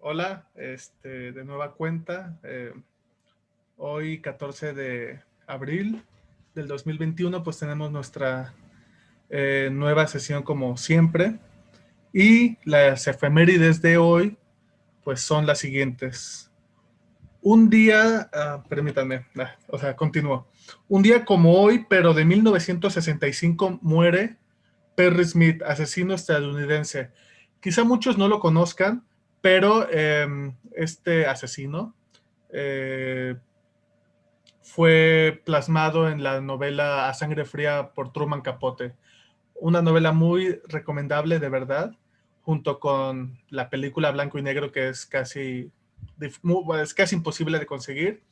Hola, de nueva cuenta. Hoy, 14 de abril del 2021, pues tenemos nuestra nueva sesión como siempre. Y las efemérides de hoy, pues son las siguientes. Un día, permítanme, continúo. Un día como hoy, pero de 1965, muere Perry Smith, asesino estadounidense. Quizá muchos no lo conozcan, pero este asesino eh, fue plasmado en la novela A Sangre Fría por Truman Capote. Una novela muy recomendable, de verdad, junto con la película Blanco y Negro, que es casi imposible de conseguir.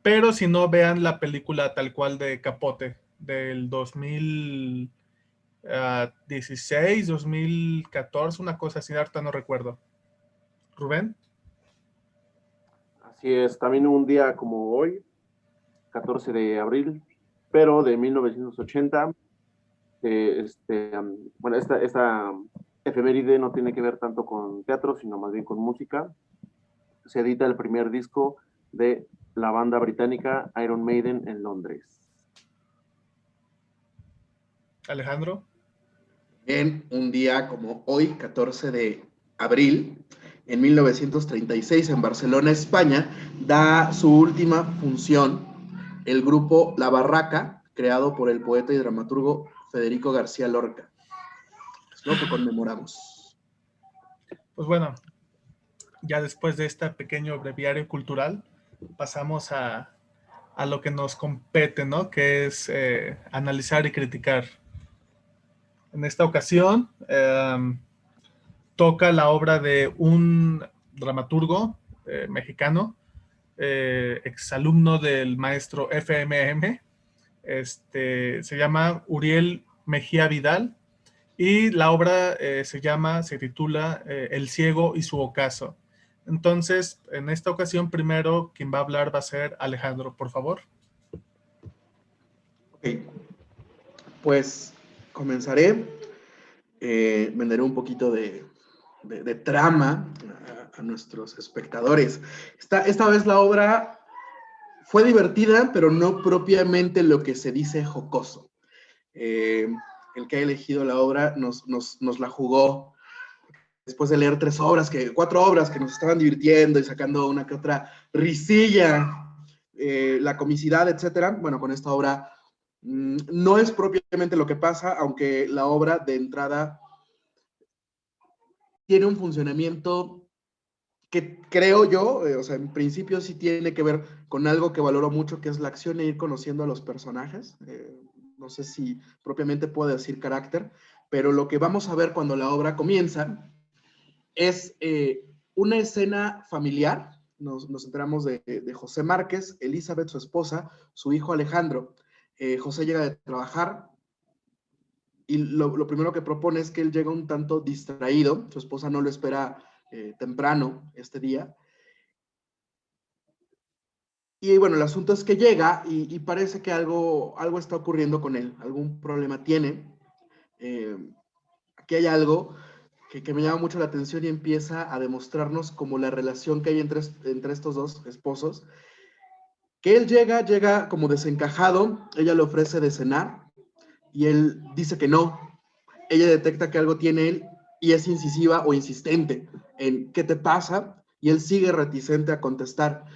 Pero si no, vean la película tal cual de Capote del 2016, 2014, una cosa así, ahorita no recuerdo. Rubén. Así es, también un día como hoy, 14 de abril, pero de 1980, bueno, esta efeméride no tiene que ver tanto con teatro, sino más bien con música. Se edita el primer disco de la banda británica Iron Maiden en Londres. Alejandro. En un día como hoy, 14 de abril, en 1936, en Barcelona, España, da su última función el grupo La Barraca, creado por el poeta y dramaturgo Federico García Lorca. Es lo que conmemoramos. Pues bueno, ya después de este pequeño breviario cultural, pasamos a lo que nos compete, ¿no? Que es analizar y criticar. En esta ocasión, toca la obra de un dramaturgo mexicano, exalumno del maestro FMM. Se llama Uriel Mejía Vidal, y la obra se titula El ciego y su ocaso. Entonces, en esta ocasión, primero quien va a hablar va a ser Alejandro, por favor. Ok, pues comenzaré. Venderé un poquito de trama a nuestros espectadores. Esta vez la obra fue divertida, pero no propiamente lo que se dice jocoso. El que ha elegido la obra nos la jugó después de leer 4 obras que nos estaban divirtiendo y sacando una que otra risilla, la comicidad, etcétera. Bueno, con esta obra no es propiamente lo que pasa, aunque la obra de entrada tiene un funcionamiento que creo yo, o sea, en principio sí tiene que ver con algo que valoro mucho, que es la acción e ir conociendo a los personajes. No sé si propiamente puedo decir carácter, pero lo que vamos a ver cuando la obra comienza es una escena familiar. Nos enteramos de José Márquez, Elizabeth, su esposa, su hijo Alejandro. José llega de trabajar y lo primero que propone es que él llega un tanto distraído, su esposa no lo espera temprano este día. Y bueno, el asunto es que llega y parece que algo está ocurriendo con él, algún problema tiene. Aquí hay algo que me llama mucho la atención y empieza a demostrarnos como la relación que hay entre estos dos esposos. Que él llega como desencajado, ella le ofrece de cenar y él dice que no. Ella detecta que algo tiene él y es incisiva o insistente en ¿qué te pasa? Y él sigue reticente a contestar.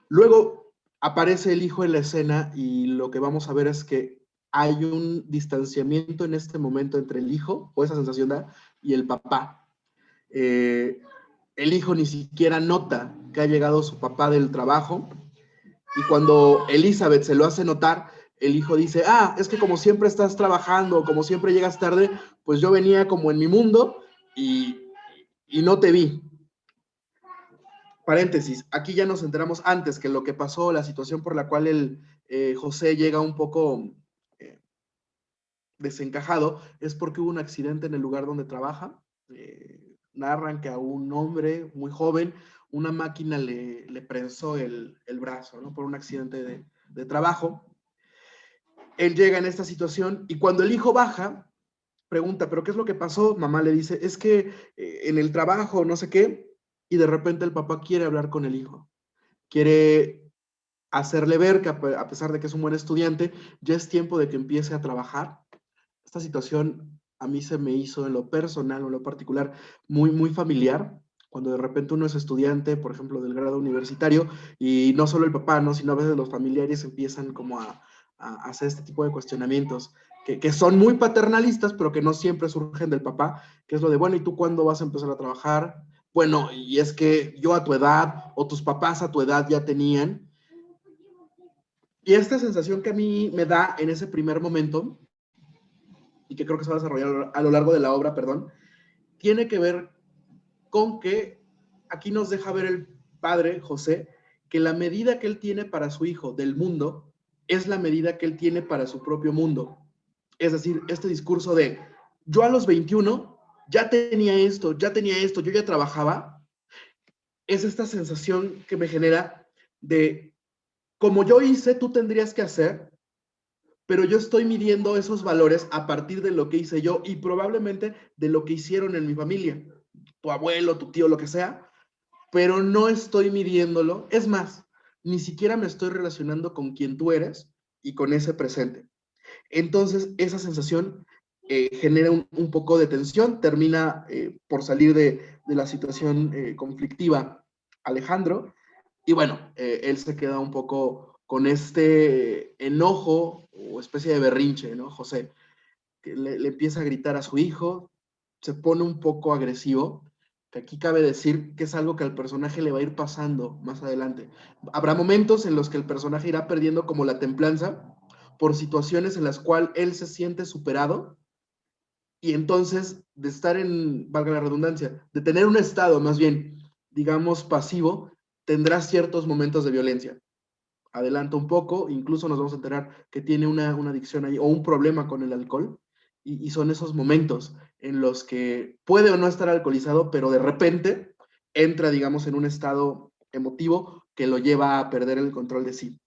Luego aparece el hijo en la escena y lo que vamos a ver es que hay un distanciamiento en este momento entre el hijo, o esa sensación da, y el papá. El hijo ni siquiera nota que ha llegado su papá del trabajo y cuando Elizabeth se lo hace notar, el hijo dice, es que como siempre estás trabajando, como siempre llegas tarde, pues yo venía como en mi mundo y no te vi. Paréntesis, aquí ya nos enteramos antes que lo que pasó, la situación por la cual José llega un poco desencajado, es porque hubo un accidente en el lugar donde trabaja. Narran que a un hombre muy joven, una máquina le prensó el brazo, ¿no? Por un accidente de trabajo. Él llega en esta situación y cuando el hijo baja, pregunta, ¿pero qué es lo que pasó? Mamá le dice, es que en el trabajo, no sé qué, y de repente el papá quiere hablar con el hijo, quiere hacerle ver que a pesar de que es un buen estudiante, ya es tiempo de que empiece a trabajar. Esta situación a mí se me hizo en lo personal o en lo particular muy, muy familiar, cuando de repente uno es estudiante, por ejemplo, del grado universitario, y no solo el papá, ¿no? Sino a veces los familiares empiezan como a hacer este tipo de cuestionamientos, que son muy paternalistas, pero que no siempre surgen del papá, que es lo de, bueno, ¿y tú cuándo vas a empezar a trabajar? Bueno, y es que yo a tu edad, o tus papás a tu edad ya tenían, y esta sensación que a mí me da en ese primer momento, y que creo que se va a desarrollar a lo largo de la obra, perdón, tiene que ver con que aquí nos deja ver el padre, José, que la medida que él tiene para su hijo del mundo es la medida que él tiene para su propio mundo. Es decir, este discurso de yo a los 21 ya tenía esto, yo ya trabajaba, es esta sensación que me genera de como yo hice, tú tendrías que hacer, pero yo estoy midiendo esos valores a partir de lo que hice yo y probablemente de lo que hicieron en mi familia, tu abuelo, tu tío, lo que sea, pero no estoy midiéndolo. Es más, ni siquiera me estoy relacionando con quien tú eres y con ese presente. Entonces, esa sensación genera un poco de tensión, termina por salir de la situación conflictiva Alejandro, y bueno, él se queda un poco con este enojo o especie de berrinche, ¿no? José, que le empieza a gritar a su hijo, se pone un poco agresivo, que aquí cabe decir que es algo que al personaje le va a ir pasando más adelante. Habrá momentos en los que el personaje irá perdiendo como la templanza por situaciones en las cuales él se siente superado y entonces de estar en, valga la redundancia, de tener un estado más bien, digamos, pasivo, tendrá ciertos momentos de violencia. Adelanta un poco, incluso nos vamos a enterar que tiene una adicción ahí o un problema con el alcohol, y son esos momentos en los que puede o no estar alcoholizado, pero de repente entra, digamos, en un estado emotivo que lo lleva a perder el control de sí.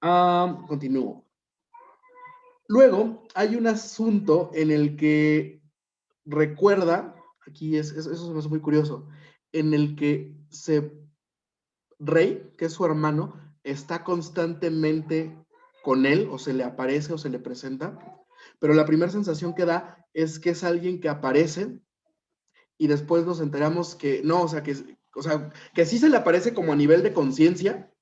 Continúo. Luego hay un asunto en el que recuerda, aquí eso se me hace muy curioso, en el que Rey, que es su hermano, está constantemente con él, o se le aparece o se le presenta, pero la primera sensación que da es que es alguien que aparece y después nos enteramos que no, que sí se le aparece como a nivel de conciencia,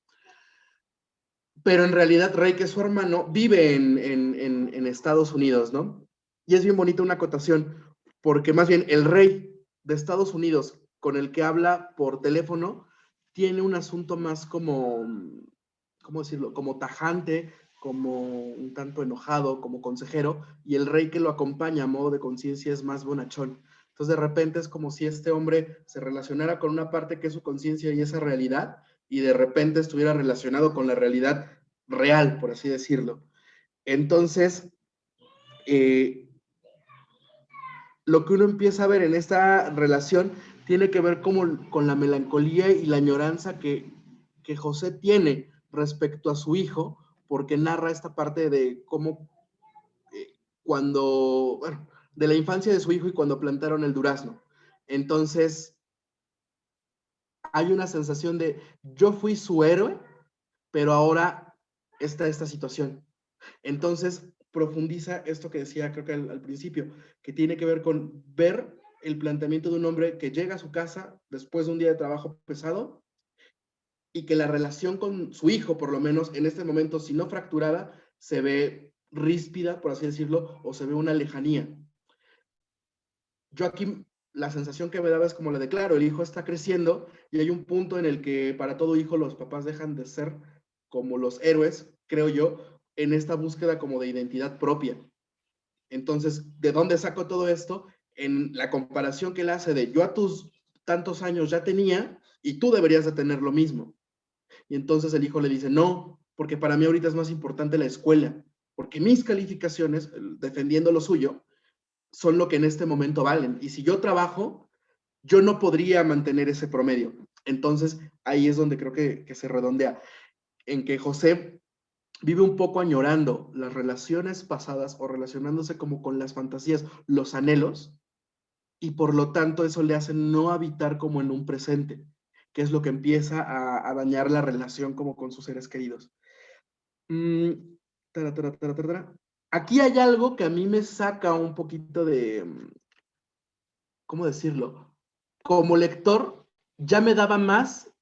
pero en realidad Rey, que es su hermano, vive en Estados Unidos, ¿no? Y es bien bonita una acotación, porque más bien el Rey de Estados Unidos con el que habla por teléfono tiene un asunto más como, ¿cómo decirlo? Como tajante, como un tanto enojado, como consejero, y el Rey que lo acompaña a modo de conciencia es más bonachón. Entonces de repente es como si este hombre se relacionara con una parte que es su conciencia y esa realidad, y de repente estuviera relacionado con la realidad real, por así decirlo. Entonces, lo que uno empieza a ver en esta relación tiene que ver como con la melancolía y la añoranza que José tiene respecto a su hijo, porque narra esta parte de cómo cuando, bueno, de la infancia de su hijo y cuando plantaron el durazno. Entonces, hay una sensación de yo fui su héroe, pero ahora está esta situación. Entonces, profundiza esto que decía, creo que al principio, que tiene que ver con ver el planteamiento de un hombre que llega a su casa después de un día de trabajo pesado y que la relación con su hijo, por lo menos en este momento, si no fracturada, se ve ríspida, por así decirlo, o se ve una lejanía. Yo aquí la sensación que me daba es como la de, claro, el hijo está creciendo y hay un punto en el que para todo hijo los papás dejan de ser como los héroes, creo yo, en esta búsqueda como de identidad propia. Entonces, ¿de dónde saco todo esto? En la comparación que él hace de yo a tus tantos años ya tenía y tú deberías de tener lo mismo. Y entonces el hijo le dice, no, porque para mí ahorita es más importante la escuela, porque mis calificaciones, defendiendo lo suyo, son lo que en este momento valen. Y si yo trabajo, yo no podría mantener ese promedio. Entonces, ahí es donde creo que se redondea, en que José vive un poco añorando las relaciones pasadas o relacionándose como con las fantasías, los anhelos, y por lo tanto eso le hace no habitar como en un presente, que es lo que empieza a dañar la relación como con sus seres queridos. Tara, tara, tara, tara, tara. Aquí hay algo que a mí me saca un poquito de, ¿cómo decirlo? Como lector, ya me daba más,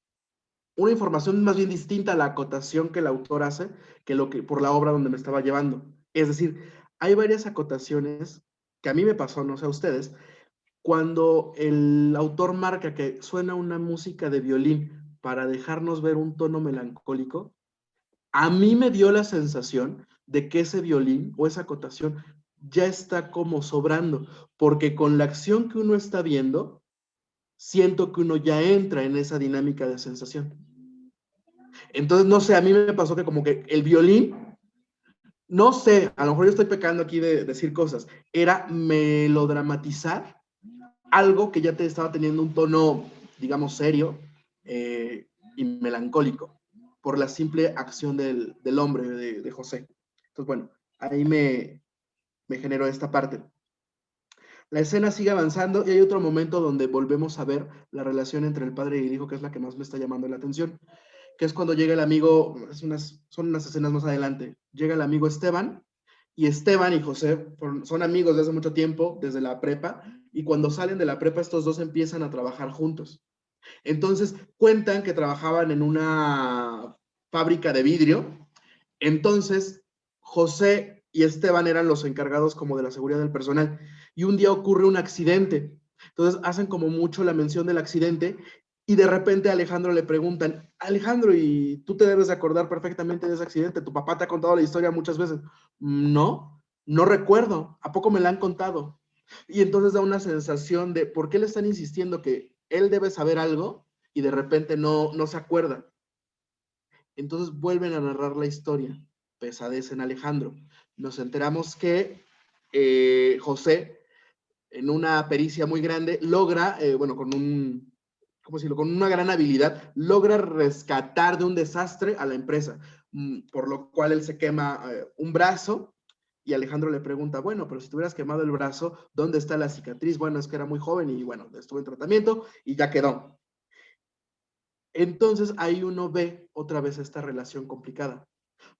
una información más bien distinta a la acotación que el autor hace, que lo que por la obra donde me estaba llevando. Es decir, hay varias acotaciones que a mí me pasó, no sé a ustedes, cuando el autor marca que suena una música de violín para dejarnos ver un tono melancólico, a mí me dio la sensación de que ese violín o esa acotación ya está como sobrando, porque con la acción que uno está viendo, siento que uno ya entra en esa dinámica de sensación. Entonces, no sé, a mí me pasó que como que el violín, no sé, a lo mejor yo estoy pecando aquí de decir cosas, era melodramatizar algo que ya te estaba teniendo un tono, digamos, serio y melancólico, por la simple acción del hombre, de José. Entonces, bueno, ahí me generó esta parte. La escena sigue avanzando y hay otro momento donde volvemos a ver la relación entre el padre y el hijo, que es la que más me está llamando la atención, que es cuando llega el amigo, son unas escenas más adelante, llega el amigo Esteban, y Esteban y José son amigos desde hace mucho tiempo, desde la prepa, y cuando salen de la prepa estos dos empiezan a trabajar juntos. Entonces cuentan que trabajaban en una fábrica de vidrio, entonces José y Esteban eran los encargados como de la seguridad del personal, y un día ocurre un accidente, entonces hacen como mucho la mención del accidente, y de repente a Alejandro le preguntan, Alejandro, ¿y tú te debes de acordar perfectamente de ese accidente? ¿Tu papá te ha contado la historia muchas veces? No, no recuerdo, ¿a poco me la han contado? Y entonces da una sensación de, ¿por qué le están insistiendo que él debe saber algo y de repente no se acuerda? Entonces vuelven a narrar la historia, pesadez en Alejandro. Nos enteramos que José, en una pericia muy grande, logra, bueno, ¿cómo decirlo? Con una gran habilidad, logra rescatar de un desastre a la empresa, por lo cual él se quema un brazo y Alejandro le pregunta, bueno, pero si te hubieras quemado el brazo, ¿dónde está la cicatriz? Bueno, es que era muy joven y bueno, estuvo en tratamiento y ya quedó. Entonces ahí uno ve otra vez esta relación complicada,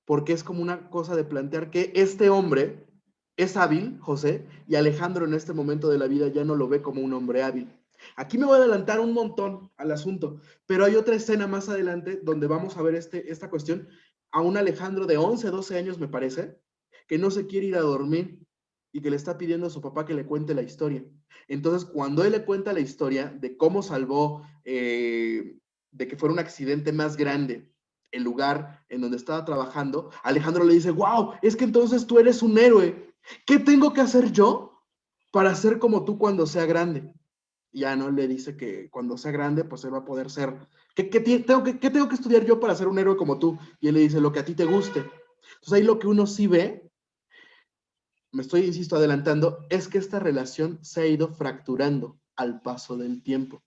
porque es como una cosa de plantear que este hombre es hábil, José, y Alejandro en este momento de la vida ya no lo ve como un hombre hábil. Aquí me voy a adelantar un montón al asunto, pero hay otra escena más adelante donde vamos a ver esta cuestión a un Alejandro de 11, 12 años, me parece, que no se quiere ir a dormir y que le está pidiendo a su papá que le cuente la historia. Entonces, cuando él le cuenta la historia de cómo salvó, de que fuera un accidente más grande el lugar en donde estaba trabajando, Alejandro le dice, wow, es que entonces tú eres un héroe. ¿Qué tengo que hacer yo para ser como tú cuando sea grande? Y ya no le dice que cuando sea grande, pues él va a poder ser. ¿Qué tengo que estudiar yo para ser un héroe como tú? Y él le dice, lo que a ti te guste. Entonces ahí lo que uno sí ve, me estoy, insisto, adelantando, es que esta relación se ha ido fracturando al paso del tiempo.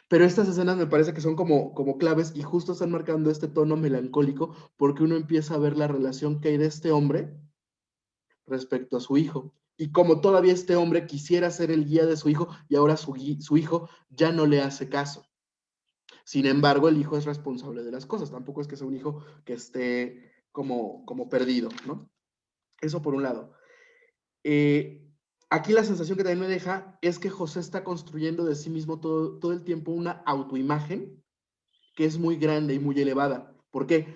Pero estas escenas me parece que son como claves y justo están marcando este tono melancólico porque uno empieza a ver la relación que hay de este hombre respecto a su hijo. Y como todavía este hombre quisiera ser el guía de su hijo y ahora su hijo ya no le hace caso. Sin embargo, el hijo es responsable de las cosas. Tampoco es que sea un hijo que esté como perdido, ¿no? Eso por un lado. Aquí la sensación que también me deja es que José está construyendo de sí mismo todo el tiempo una autoimagen que es muy grande y muy elevada. ¿Por qué?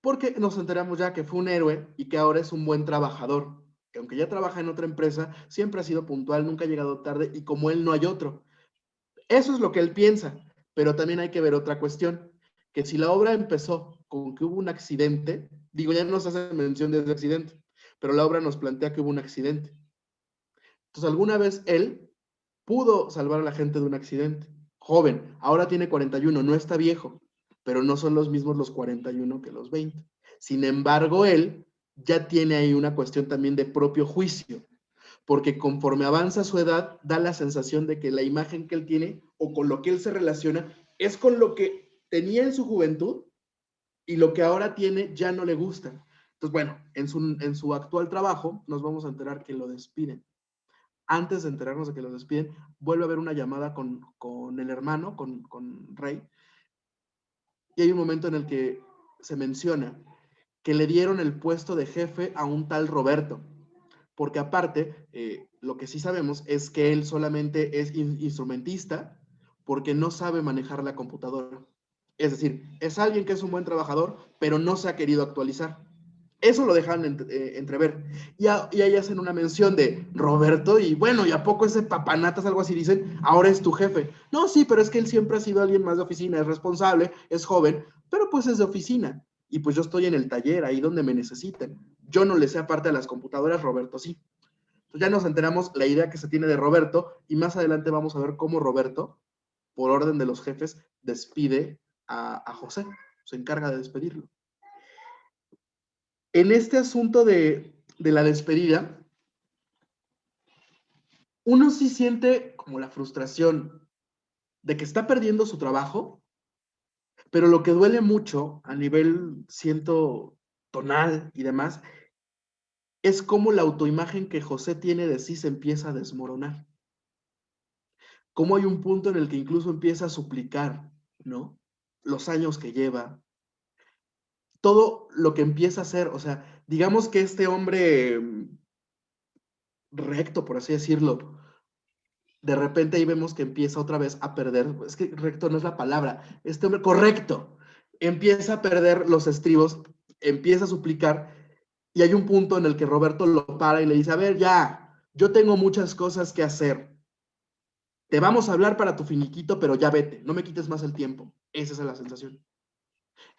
Porque nos enteramos ya que fue un héroe y que ahora es un buen trabajador, que aunque ya trabaja en otra empresa, siempre ha sido puntual, nunca ha llegado tarde y como él no hay otro. Eso es lo que él piensa, pero también hay que ver otra cuestión, que si la obra empezó con que hubo un accidente, digo, ya no se hace mención de ese accidente, pero la obra nos plantea que hubo un accidente. Entonces, alguna vez él pudo salvar a la gente de un accidente. Joven, ahora tiene 41, no está viejo, pero no son los mismos los 41 que los 20. Sin embargo, él ya tiene ahí una cuestión también de propio juicio, porque conforme avanza su edad, da la sensación de que la imagen que él tiene o con lo que él se relaciona es con lo que tenía en su juventud y lo que ahora tiene ya no le gusta. Entonces, bueno, en su actual trabajo nos vamos a enterar que lo despiden. antes de enterarnos de que los despiden, vuelve a haber una llamada con el hermano, con Rey, y hay un momento en el que se menciona que le dieron el puesto de jefe a un tal Roberto, porque aparte, lo que sí sabemos es que él solamente es instrumentista porque no sabe manejar la computadora. Es decir, es alguien que es un buen trabajador, pero no se ha querido actualizar. Eso lo dejan entrever. Y ahí hacen una mención de Roberto, y bueno, ¿y a poco ese papanatas, algo así dicen? Ahora es tu jefe. No, sí, pero es que él siempre ha sido alguien más de oficina, es responsable, es joven, pero pues es de oficina. Y pues yo estoy en el taller, ahí donde me necesiten. Yo no le sé aparte a las computadoras, Roberto sí. Entonces ya nos enteramos la idea que se tiene de Roberto, y más adelante vamos a ver cómo Roberto, por orden de los jefes, despide a José, se encarga de despedirlo. En este asunto de la despedida, uno sí siente como la frustración de que está perdiendo su trabajo, pero lo que duele mucho a nivel, siento, tonal y demás, es cómo la autoimagen que José tiene de sí se empieza a desmoronar. Cómo hay un punto en el que incluso empieza a suplicar, ¿no? Los años que lleva, todo lo que empieza a hacer, o sea, digamos que este hombre recto, por así decirlo, de repente ahí vemos que empieza otra vez a perder, es que recto no es la palabra, este hombre correcto, empieza a perder los estribos, empieza a suplicar, y hay un punto en el que Roberto lo para y le dice, a ver, ya, yo tengo muchas cosas que hacer, te vamos a hablar para tu finiquito, pero ya vete, no me quites más el tiempo. Esa es la sensación.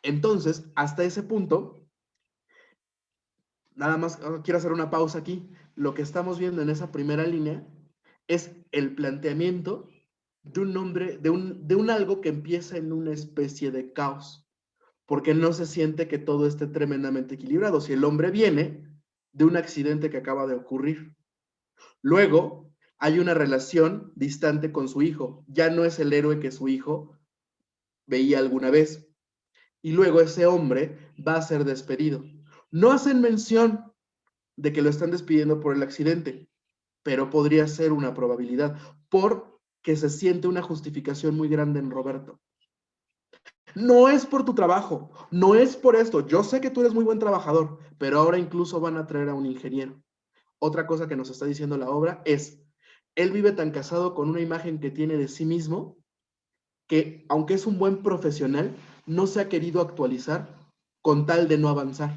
Entonces, hasta ese punto, nada más quiero hacer una pausa aquí. Lo que estamos viendo en esa primera línea es el planteamiento de un nombre, de un algo que empieza en una especie de caos, porque no se siente que todo esté tremendamente equilibrado. Si el hombre viene de un accidente que acaba de ocurrir, luego hay una relación distante con su hijo, ya no es el héroe que su hijo veía alguna vez, y luego ese hombre va a ser despedido. No hacen mención de que lo están despidiendo por el accidente, pero podría ser una probabilidad, porque se siente una justificación muy grande en Roberto. No es por tu trabajo, no es por esto. Yo sé que tú eres muy buen trabajador, pero ahora incluso van a traer a un ingeniero. Otra cosa que nos está diciendo la obra es, él vive tan casado con una imagen que tiene de sí mismo, que aunque es un buen profesional, no se ha querido actualizar con tal de no avanzar.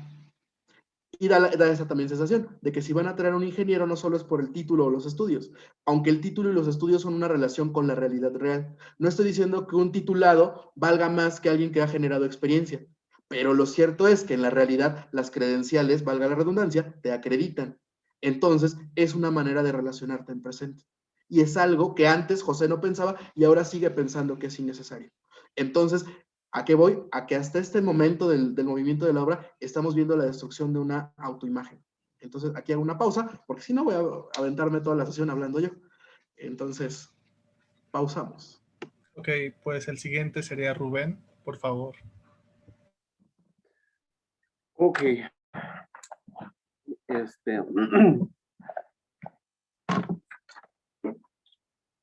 Y da esa también sensación de que si van a traer un ingeniero no solo es por el título o los estudios, aunque el título y los estudios son una relación con la realidad real. No estoy diciendo que un titulado valga más que alguien que ha generado experiencia, pero lo cierto es que en la realidad las credenciales, valga la redundancia, te acreditan. Entonces es una manera de relacionarte en presente. Y es algo que antes José no pensaba y ahora sigue pensando que es innecesario. Entonces, ¿a qué voy? A que hasta este momento del movimiento de la obra estamos viendo la destrucción de una autoimagen. Entonces, aquí hago una pausa, porque si no voy a aventarme toda la sesión hablando yo. Entonces, pausamos. Ok, pues el siguiente sería Rubén, por favor. Ok.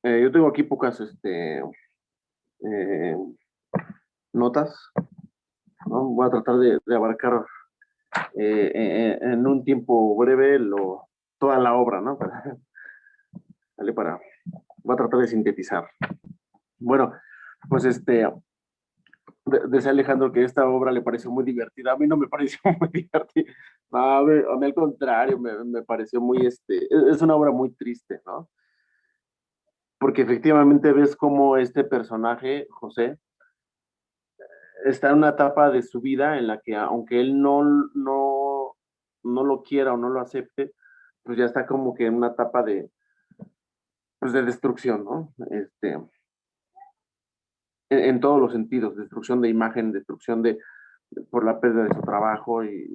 Yo tengo aquí pocas eh, notas, ¿no? Voy a tratar de abarcar en un tiempo breve toda la obra, ¿no? Voy a tratar de sintetizar. Bueno, pues decía Alejandro que esta obra le pareció muy divertida. A mí no me pareció muy divertida. A mí al contrario, me pareció muy, es una obra muy triste, ¿no? Porque efectivamente ves cómo este personaje, José, está en una etapa de su vida en la que aunque él no lo quiera o no lo acepte, pues ya está como que en una etapa pues de destrucción, ¿no? En todos los sentidos, destrucción de imagen, destrucción por la pérdida de su trabajo y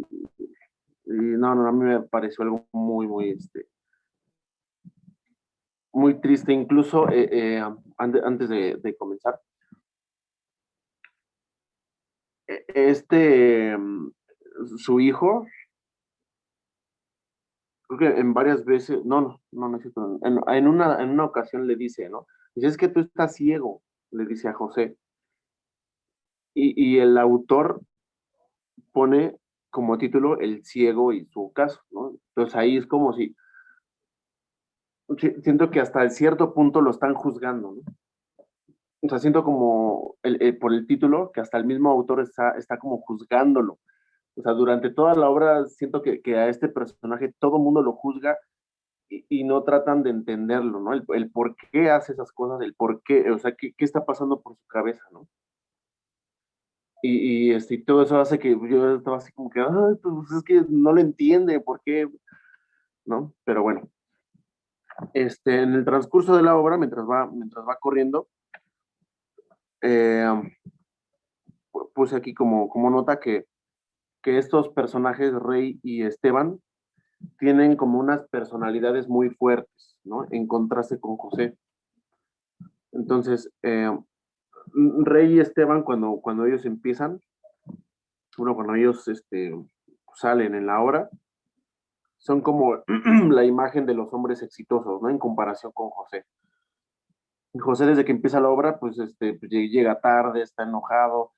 no, a mí me pareció algo muy, muy triste, incluso antes de comenzar. Su hijo, creo que en varias veces, no es cierto, en una ocasión le dice, ¿no? Dice, es que tú estás ciego, le dice a José. Y el autor pone como título El ciego y su caso, ¿no? Entonces ahí es como si, siento que hasta cierto punto lo están juzgando, ¿no? O sea, siento como, por el título, que hasta el mismo autor está como juzgándolo. O sea, durante toda la obra siento que a este personaje todo el mundo lo juzga y no tratan de entenderlo, ¿no? El por qué hace esas cosas, el por qué, o sea, qué está pasando por su cabeza, ¿no? Y todo eso hace que yo estaba así como que, ay, pues es que no lo entiende, ¿por qué? ¿No? Pero bueno, en el transcurso de la obra, mientras va corriendo, eh, puse aquí como nota que estos personajes, Rey y Esteban, tienen como unas personalidades muy fuertes, ¿no? En contraste con José. Entonces, Rey y Esteban, cuando ellos empiezan, bueno, cuando ellos salen en la obra, son como la imagen de los hombres exitosos, ¿no? En comparación con José. José, desde que empieza la obra, pues, pues, llega tarde, está enojado.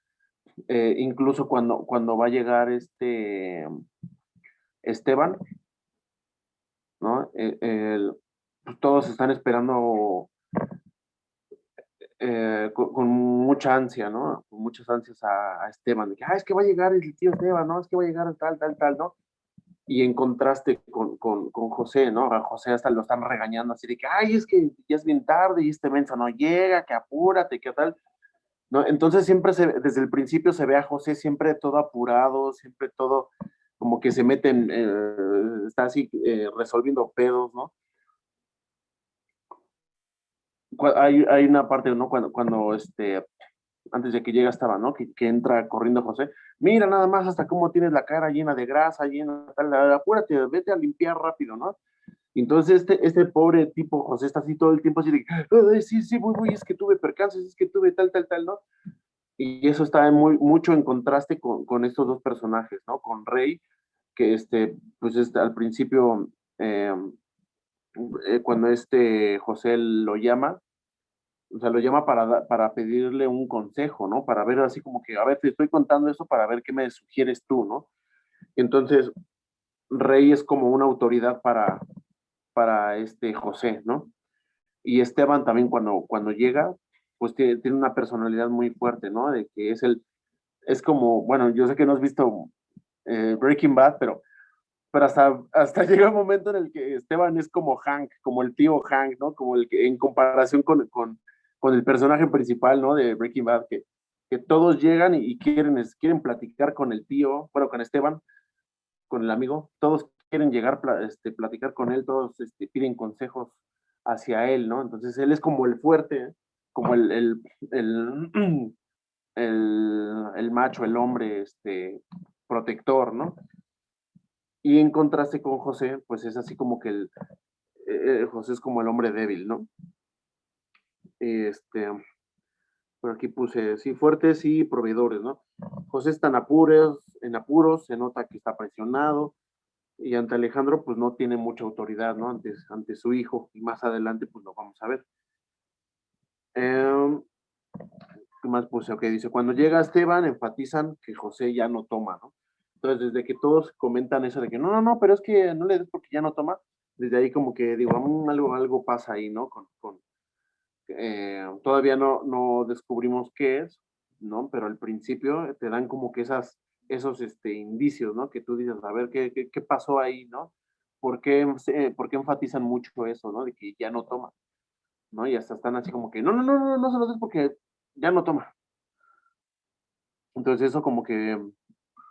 Incluso cuando va a llegar Esteban, ¿no? Pues, todos están esperando con mucha ansia, ¿no? Con muchas ansias a Esteban, de que, es que va a llegar el tío Esteban, ¿no? Es que va a llegar tal, ¿no? Y en contraste con José, ¿no? A José hasta lo están regañando así de que, es que ya es bien tarde y este menso no llega, que apúrate, que tal, ¿no? Entonces siempre desde el principio se ve a José siempre todo apurado, siempre todo como que se meten, está así resolviendo pedos, ¿no? Hay una parte, ¿no? Cuando antes de que llega estaba, ¿no? Que entra corriendo José. Mira nada más hasta cómo tienes la cara llena de grasa, llena de tal, apúrate, vete a limpiar rápido, ¿no? Entonces este pobre tipo José está así todo el tiempo así de, sí, voy, es que tuve percances, es que tuve tal, ¿no? Y eso está mucho en contraste con estos dos personajes, ¿no? Con Rey, que pues al principio, cuando José lo llama, o sea, lo llama para pedirle un consejo, ¿no? Para ver así como que, a ver, te estoy contando esto para ver qué me sugieres tú, ¿no? Entonces, Rey es como una autoridad para José, ¿no? Y Esteban también cuando llega, pues tiene una personalidad muy fuerte, ¿no? De que es como, bueno, yo sé que no has visto Breaking Bad, pero hasta llega un momento en el que Esteban es como Hank, como el tío Hank, ¿no? Como el que en comparación con el personaje principal, ¿no? De Breaking Bad, que todos llegan y quieren platicar con el tío, bueno, con Esteban, con el amigo, todos quieren llegar platicar con él, todos piden consejos hacia él, ¿no? Entonces él es como el fuerte, como el, el macho, el hombre, protector, ¿no? Y en contraste con José, pues es así como que José es como el hombre débil, ¿no? Por aquí puse, sí, fuertes y proveedores, ¿no? José está en apuros, se nota que está presionado, y ante Alejandro, pues no tiene mucha autoridad, ¿no? Ante su hijo, y más adelante, pues lo vamos a ver. ¿Qué más puse? Ok, dice, cuando llega Esteban, enfatizan que José ya no toma, ¿no? Entonces, desde que todos comentan eso de que no, pero es que no le des porque ya no toma, desde ahí como que digo, algo pasa ahí, ¿no? Todavía no descubrimos qué es, ¿no? Pero al principio te dan como que esos indicios, ¿no? Que tú dices, a ver, ¿qué pasó ahí, ¿no? ¿Por qué enfatizan mucho eso, ¿no? De que ya no toma, ¿no? Y hasta están así como que, no se lo des porque ya no toma. Entonces eso como que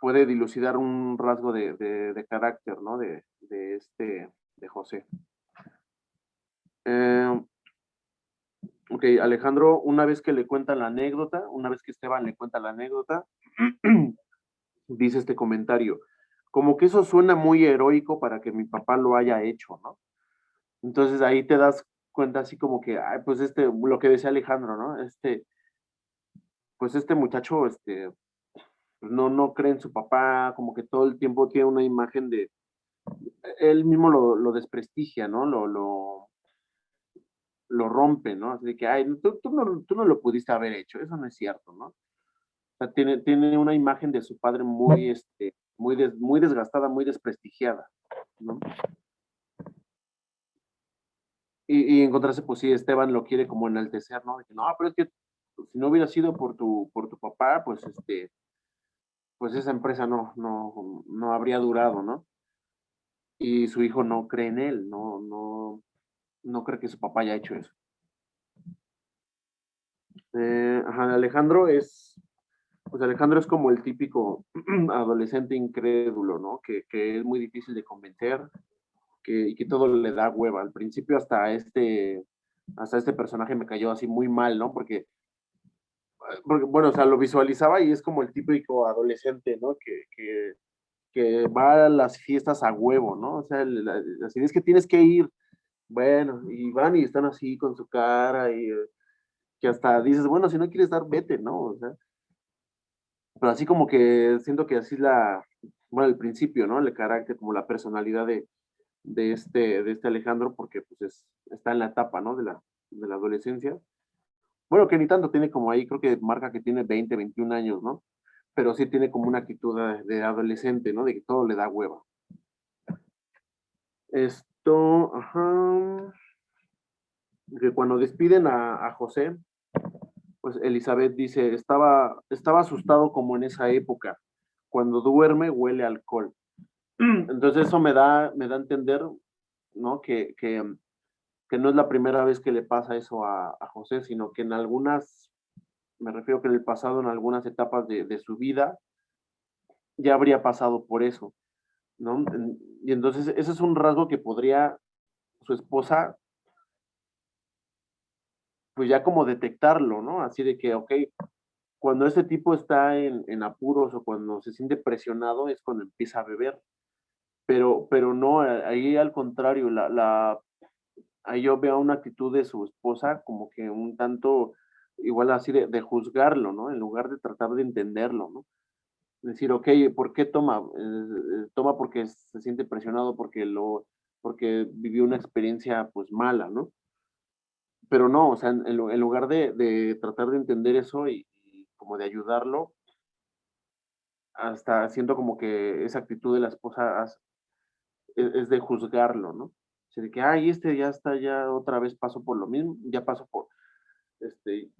puede dilucidar un rasgo de carácter, ¿no? De José. Ok, Alejandro, una vez que Esteban le cuenta la anécdota, dice este comentario, como que eso suena muy heroico para que mi papá lo haya hecho, ¿no? Entonces ahí te das cuenta así como que, pues lo que decía Alejandro, ¿no? Pues este muchacho, no cree en su papá, como que todo el tiempo tiene una imagen él mismo lo desprestigia, ¿no? Lo rompe, ¿no? Así de que, ay, tú no lo pudiste haber hecho, eso no es cierto, ¿no? O sea, tiene una imagen de su padre muy, muy desgastada, muy desprestigiada, ¿no? Y encontrarse, pues sí, Esteban lo quiere como enaltecer, ¿no? De que, no, pero es que si no hubiera sido por tu papá, pues pues esa empresa no habría durado, ¿no? Y su hijo no cree en él, no cree que su papá haya hecho eso. Ajá, pues Alejandro es como el típico adolescente incrédulo, ¿no? Que es muy difícil de convencer, y que todo le da hueva. Al principio hasta este personaje me cayó así muy mal, ¿no? Porque, bueno, o sea, lo visualizaba y es como el típico adolescente, ¿no? Que va a las fiestas a huevo, ¿no? O sea, así es que tienes que ir. Bueno, y van y están así con su cara y que hasta dices, bueno, si no quieres dar, vete, ¿no? O sea, pero así como que siento que así bueno, el principio, ¿no? El carácter, como la personalidad de este Alejandro, porque pues está en la etapa, ¿no? De la adolescencia. Bueno, que ni tanto tiene como ahí, creo que marca que tiene 20, 21 años, ¿no? Pero sí tiene como una actitud de adolescente, ¿no? De que todo le da hueva. Ajá, que cuando despiden a José, pues Elizabeth dice, estaba asustado como en esa época. Cuando duerme huele a alcohol. Entonces eso me da a entender, ¿no? Que no es la primera vez que le pasa eso a José, sino que en algunas, me refiero que en el pasado, en algunas etapas de su vida, ya habría pasado por eso, ¿no? Y entonces ese es un rasgo que podría su esposa, pues ya como detectarlo, ¿no? Así de que, ok, cuando este tipo está en apuros o cuando se siente presionado es cuando empieza a beber, pero no, ahí al contrario, ahí yo veo una actitud de su esposa como que un tanto igual así de juzgarlo, ¿no? En lugar de tratar de entenderlo, ¿no? Decir, ok, ¿por qué toma? Toma porque se siente presionado, porque vivió una experiencia pues mala, ¿no? Pero no, o sea, en lugar de tratar de entender eso y como de ayudarlo, hasta siento como que esa actitud de la esposa es de juzgarlo, ¿no? O sea, de que, ay, ya está, ya otra vez pasó por lo mismo, ya pasó este,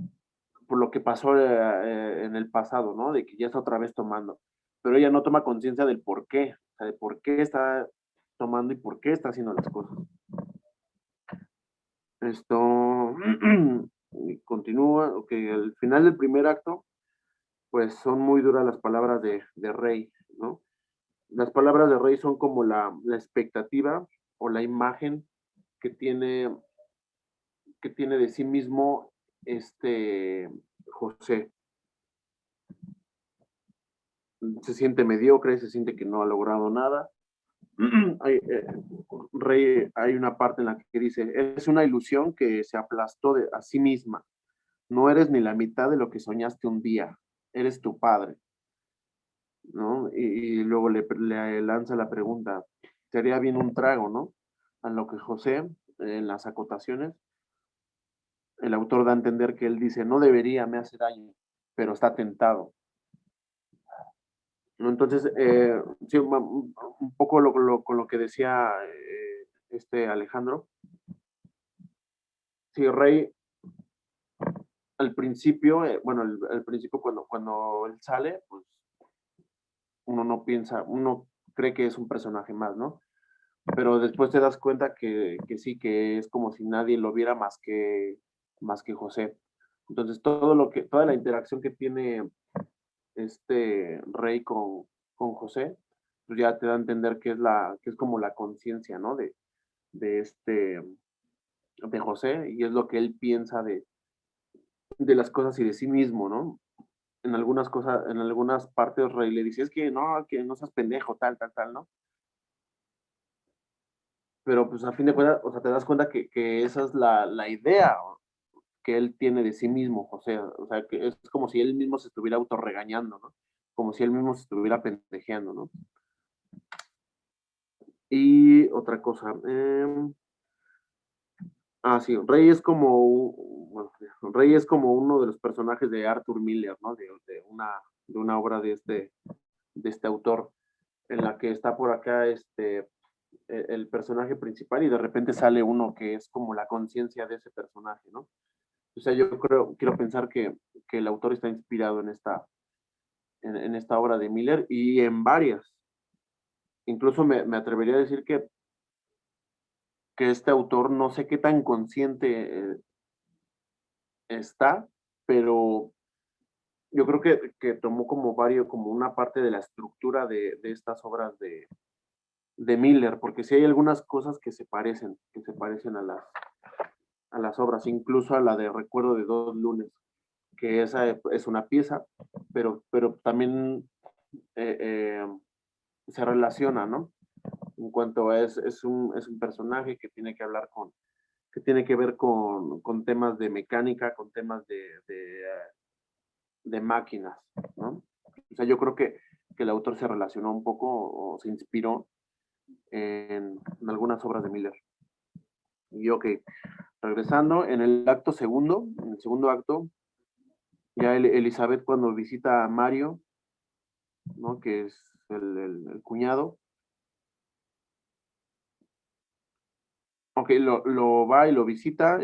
por lo que pasó en el pasado, ¿no? De que ya está otra vez tomando. Pero ella no toma conciencia del por qué, o sea, de por qué está tomando y por qué está haciendo las cosas. Esto y continúa, ok, al final del primer acto, pues son muy duras las palabras de Rey, ¿no? Las palabras de Rey son como la expectativa o la imagen que tiene, que tiene de sí mismo José. Se siente mediocre, se siente que no ha logrado nada. hay, Rey, hay una parte en la que dice, es una ilusión que se aplastó a sí misma. No eres ni la mitad de lo que soñaste un día. Eres tu padre, ¿no? Y luego le lanza la pregunta, sería bien un trago, ¿no? A lo que José, en las acotaciones, el autor da a entender que él dice, no debería, me hace daño, pero está tentado. ¿No? Entonces, sí, un poco con lo que decía Alejandro, sí, Rey al principio, bueno, al principio cuando él sale, pues uno no piensa, uno cree que es un personaje más, ¿no? Pero después te das cuenta que sí, que es como si nadie lo viera más que José. Entonces, toda la interacción que tiene este Rey con José, pues ya te da a entender que es como la conciencia, ¿no? De de José, y es lo que él piensa de las cosas y de sí mismo, ¿no? En algunas cosas, en algunas partes Rey le dice, es que no seas pendejo, tal, ¿no? Pero pues a fin de cuentas, o sea, te das cuenta que esa es la idea que él tiene de sí mismo, José. O sea, que es como si él mismo se estuviera autorregañando, ¿no? Como si él mismo se estuviera pendejeando, ¿no? Y otra cosa, sí, bueno, Rey es como uno de los personajes de Arthur Miller, ¿no? De una obra de este autor, en la que está por acá el personaje principal y de repente sale uno que es como la conciencia de ese personaje, ¿no? O sea, quiero pensar que el autor está inspirado en esta obra de Miller y en varias. Incluso me atrevería a decir que este autor no sé qué tan consciente está, pero yo creo que tomó como una parte de la estructura de estas obras de Miller, porque sí hay algunas cosas que se parecen a las obras, incluso a la de Recuerdo de dos lunes, que esa es una pieza, pero también eh, eh, se relaciona, ¿no? En cuanto a es un personaje que tiene que hablar que tiene que ver con temas de mecánica, con temas de máquinas, ¿no? O sea, yo creo que el autor se relacionó un poco o se inspiró en algunas obras de Miller. Y ok, regresando, en el segundo acto, ya Elizabeth cuando visita a Mario, ¿no? Que es el cuñado, ok, lo va y lo visita,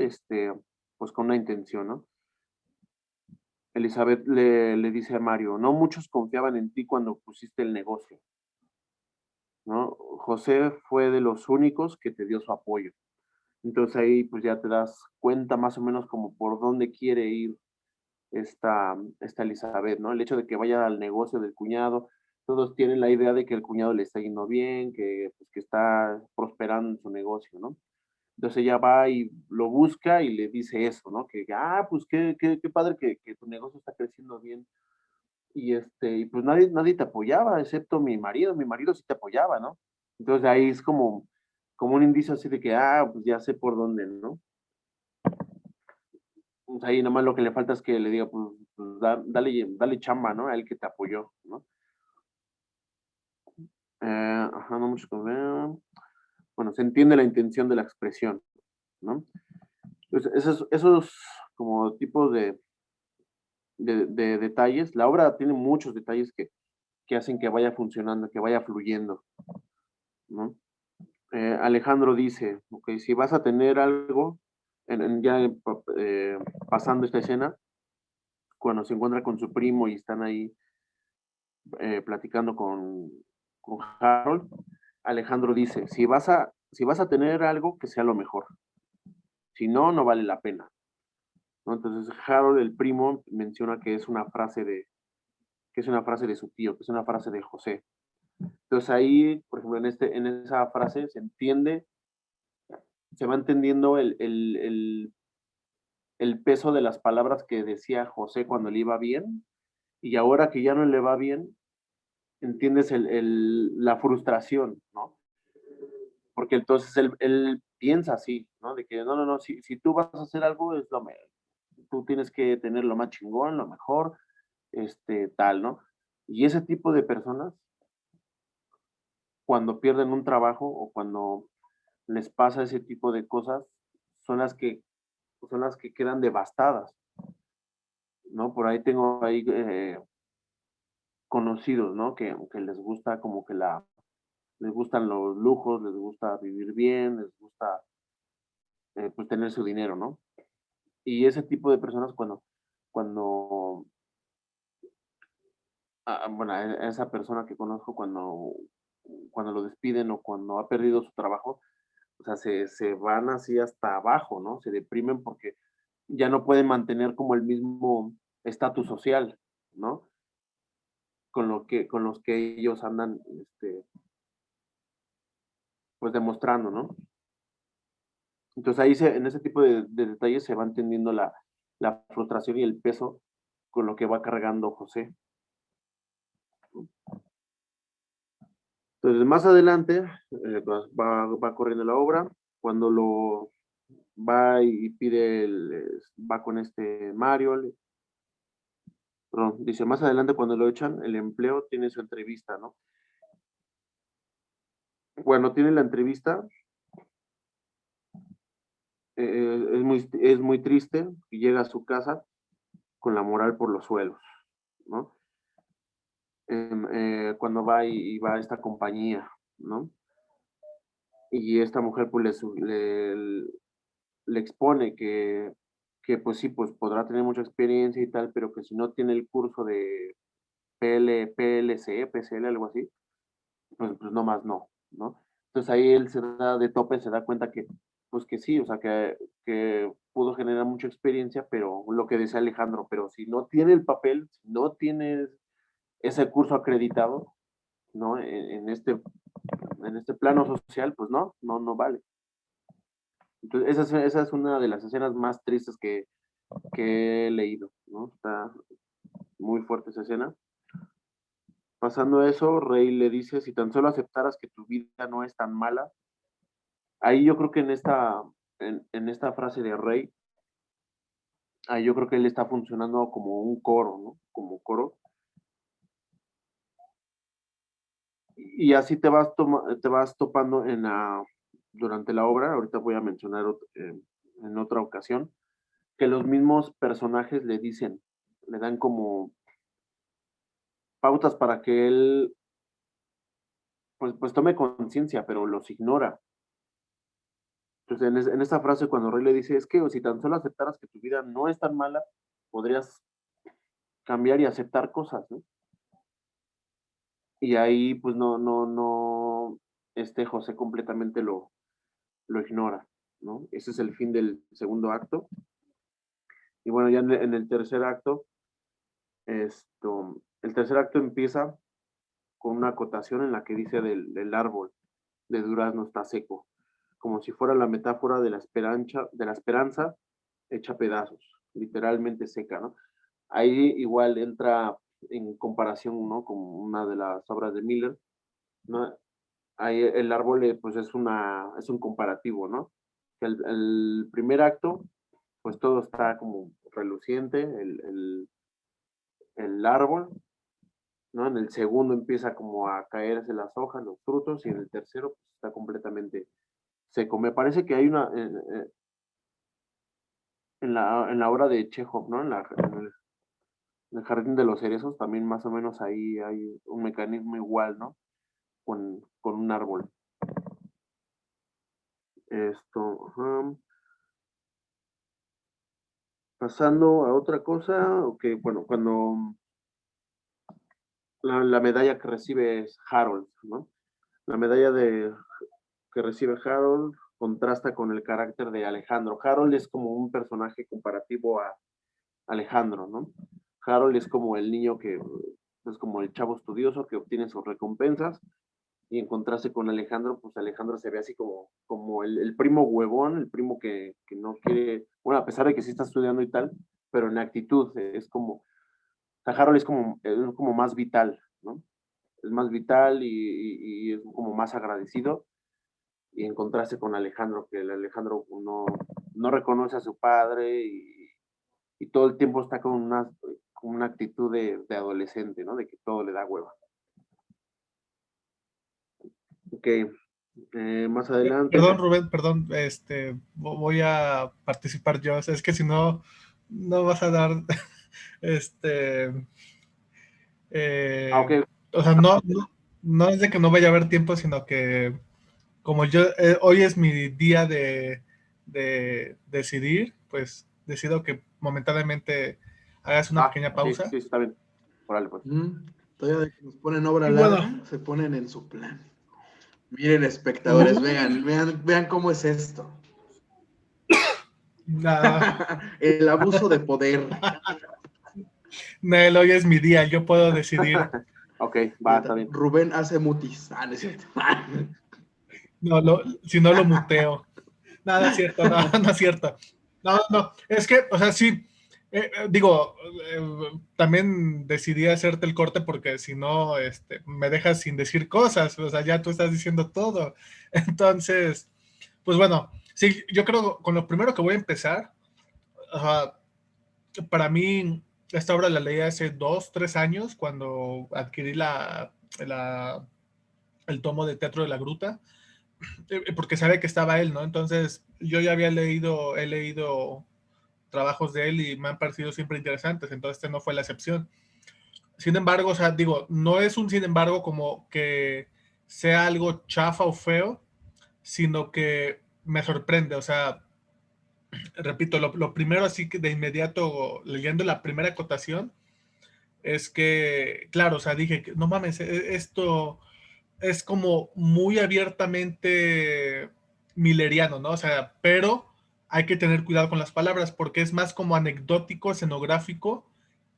pues con una intención, ¿no? Elizabeth le dice a Mario, no muchos confiaban en ti cuando pusiste el negocio, ¿no? José fue de los únicos que te dio su apoyo. Entonces ahí pues ya te das cuenta más o menos como por dónde quiere ir esta Elizabeth, ¿no? El hecho de que vaya al negocio del cuñado, todos tienen la idea de que el cuñado le está yendo bien, pues, que está prosperando en su negocio, ¿no? Entonces ella va y lo busca y le dice eso, ¿no? Pues qué padre que tu negocio está creciendo bien. Y pues nadie te apoyaba, excepto mi marido sí te apoyaba, ¿no? Entonces ahí es como un indicio así de que, pues ya sé por dónde, ¿no? Pues ahí nomás lo que le falta es que le diga, pues dale chamba, ¿no? A él que te apoyó, ¿no? No mucho que ver. Bueno, se entiende la intención de la expresión, ¿no? Entonces, esos como tipos de detalles, la obra tiene muchos detalles que hacen que vaya funcionando, que vaya fluyendo, ¿no? Alejandro dice, ok, si vas a tener algo, pasando esta escena, cuando se encuentra con su primo y están ahí platicando con Harold, Alejandro dice, si vas a tener algo, que sea lo mejor, si no, no vale la pena, ¿no? Entonces Harold, el primo, menciona que es una frase de su tío, que es una frase de José. Entonces ahí, por ejemplo, en esa frase se va entendiendo el peso de las palabras que decía José cuando le iba bien, y ahora que ya no le va bien, entiendes la frustración, ¿no? Porque entonces él piensa así, ¿no? De que no, si tú vas a hacer algo, tú tienes que tener lo más chingón, lo mejor, tal, ¿no? Y ese tipo de personas, cuando pierden un trabajo o cuando les pasa ese tipo de cosas, son las que, son las que quedan devastadas, ¿no? Por ahí tengo ahí conocidos, ¿no? Que les gusta les gustan los lujos, les gusta vivir bien, les gusta pues tener su dinero, ¿no? Y ese tipo de personas cuando, bueno, a esa persona que conozco cuando lo despiden o cuando ha perdido su trabajo, o sea, se van así hasta abajo, ¿no? Se deprimen porque ya no pueden mantener como el mismo estatus social, ¿no? Con los que ellos andan, pues demostrando, ¿no? Entonces ahí en ese tipo de detalles se va entendiendo la frustración y el peso con lo que va cargando José. Entonces más adelante pues, va corriendo la obra, cuando lo va y pide, va con Mario, perdón, dice más adelante cuando lo echan, el empleo tiene su entrevista, ¿no? Bueno, tiene la entrevista, es muy triste, y llega a su casa con la moral por los suelos, ¿no? Cuando va y va a esta compañía, ¿no? Y esta mujer pues le expone que pues sí, pues podrá tener mucha experiencia y tal, pero que si no tiene el curso de PLC, PCL, algo así, pues no más no, ¿no? Entonces ahí él se da de tope, se da cuenta que, pues que sí, o sea, que pudo generar mucha experiencia, pero lo que decía Alejandro, pero si no tiene el papel, si no tienes ese curso acreditado, ¿no? En este plano social, pues no vale. Entonces, esa es una de las escenas más tristes que he leído, ¿no? Está muy fuerte esa escena. Pasando eso, Rey le dice, si tan solo aceptaras que tu vida no es tan mala. Ahí yo creo que en esta frase de Rey, ahí yo creo que él está funcionando como un coro, ¿no? Como coro. Y así te vas topando durante la obra, ahorita voy a mencionar en otra ocasión, que los mismos personajes le dan como pautas para que él pues tome conciencia, pero los ignora. Entonces, en esta frase, cuando Rey le dice, es que si tan solo aceptaras que tu vida no es tan mala, podrías cambiar y aceptar cosas, ¿no? Y ahí, pues José completamente lo ignora, ¿no? Ese es el fin del segundo acto. Y bueno, ya en el tercer acto, el tercer acto empieza con una acotación en la que dice del árbol de durazno está seco, como si fuera la metáfora de la esperanza hecha pedazos, literalmente seca, ¿no? Ahí igual entra en comparación, ¿no? Con una de las obras de Miller, ¿no? Ahí el árbol, pues es un comparativo, ¿no? El primer acto, pues todo está como reluciente, el árbol, ¿no? En el segundo empieza como a caerse las hojas, los frutos, y en el tercero pues, está completamente seco. Me parece que hay en la obra de Chekhov, ¿no? En el Jardín de los Cerezos también más o menos ahí hay un mecanismo igual, ¿no? Con un árbol. Pasando a otra cosa, bueno, cuando la medalla que recibe es Harold, ¿no? La medalla que recibe Harold contrasta con el carácter de Alejandro. Harold es como un personaje comparativo a Alejandro, ¿no? Harold es como el niño que es como el chavo estudioso que obtiene sus recompensas, y en contraste con Alejandro, pues Alejandro se ve así como el primo huevón, el primo que no quiere, bueno, a pesar de que sí está estudiando y tal, pero en actitud es como, Harold es como más vital, ¿no? Es más vital y es como más agradecido, y en contraste con Alejandro, que el Alejandro no reconoce a su padre y todo el tiempo está con una actitud de adolescente, ¿no? De que todo le da hueva. Ok, más adelante. Perdón, Rubén, perdón, voy a participar yo. O sea, es que si no, no vas a dar, este, Ok, o sea, no es de que no vaya a haber tiempo, sino que como yo, hoy es mi día de decidir, pues decido que momentáneamente hagas una pequeña sí, pausa. sí, está bien. Órale, pues. Todavía de que nos ponen obra Y larga, bueno, se ponen en su plan. Miren, espectadores, vean cómo es esto. El abuso de poder. Nel, hoy es mi día, yo puedo decidir. Ok, va, está bien. Rubén hace mutis. No es cierto. No, si no lo muteo. Nada es cierto, no, no es cierto. No, es que, o sea, sí, digo, también decidí hacerte el corte porque si no, me dejas sin decir cosas, o sea, ya tú estás diciendo todo. Entonces, pues bueno, sí, yo creo con lo primero que voy a empezar, para mí, esta obra la leí hace 2, 3 años, cuando adquirí la el tomo de Teatro de la Gruta, porque sabe que estaba él, ¿no? Entonces yo ya he leído trabajos de él y me han parecido siempre interesantes, entonces este no fue la excepción. Sin embargo, o sea, digo, no es un sin embargo como que sea algo chafa o feo, sino que me sorprende, o sea, repito, lo primero así que de inmediato, leyendo la primera acotación, es que, claro, o sea, dije, no mames, esto es como muy abiertamente milleriano, ¿no? O sea, pero hay que tener cuidado con las palabras porque es más como anecdótico, escenográfico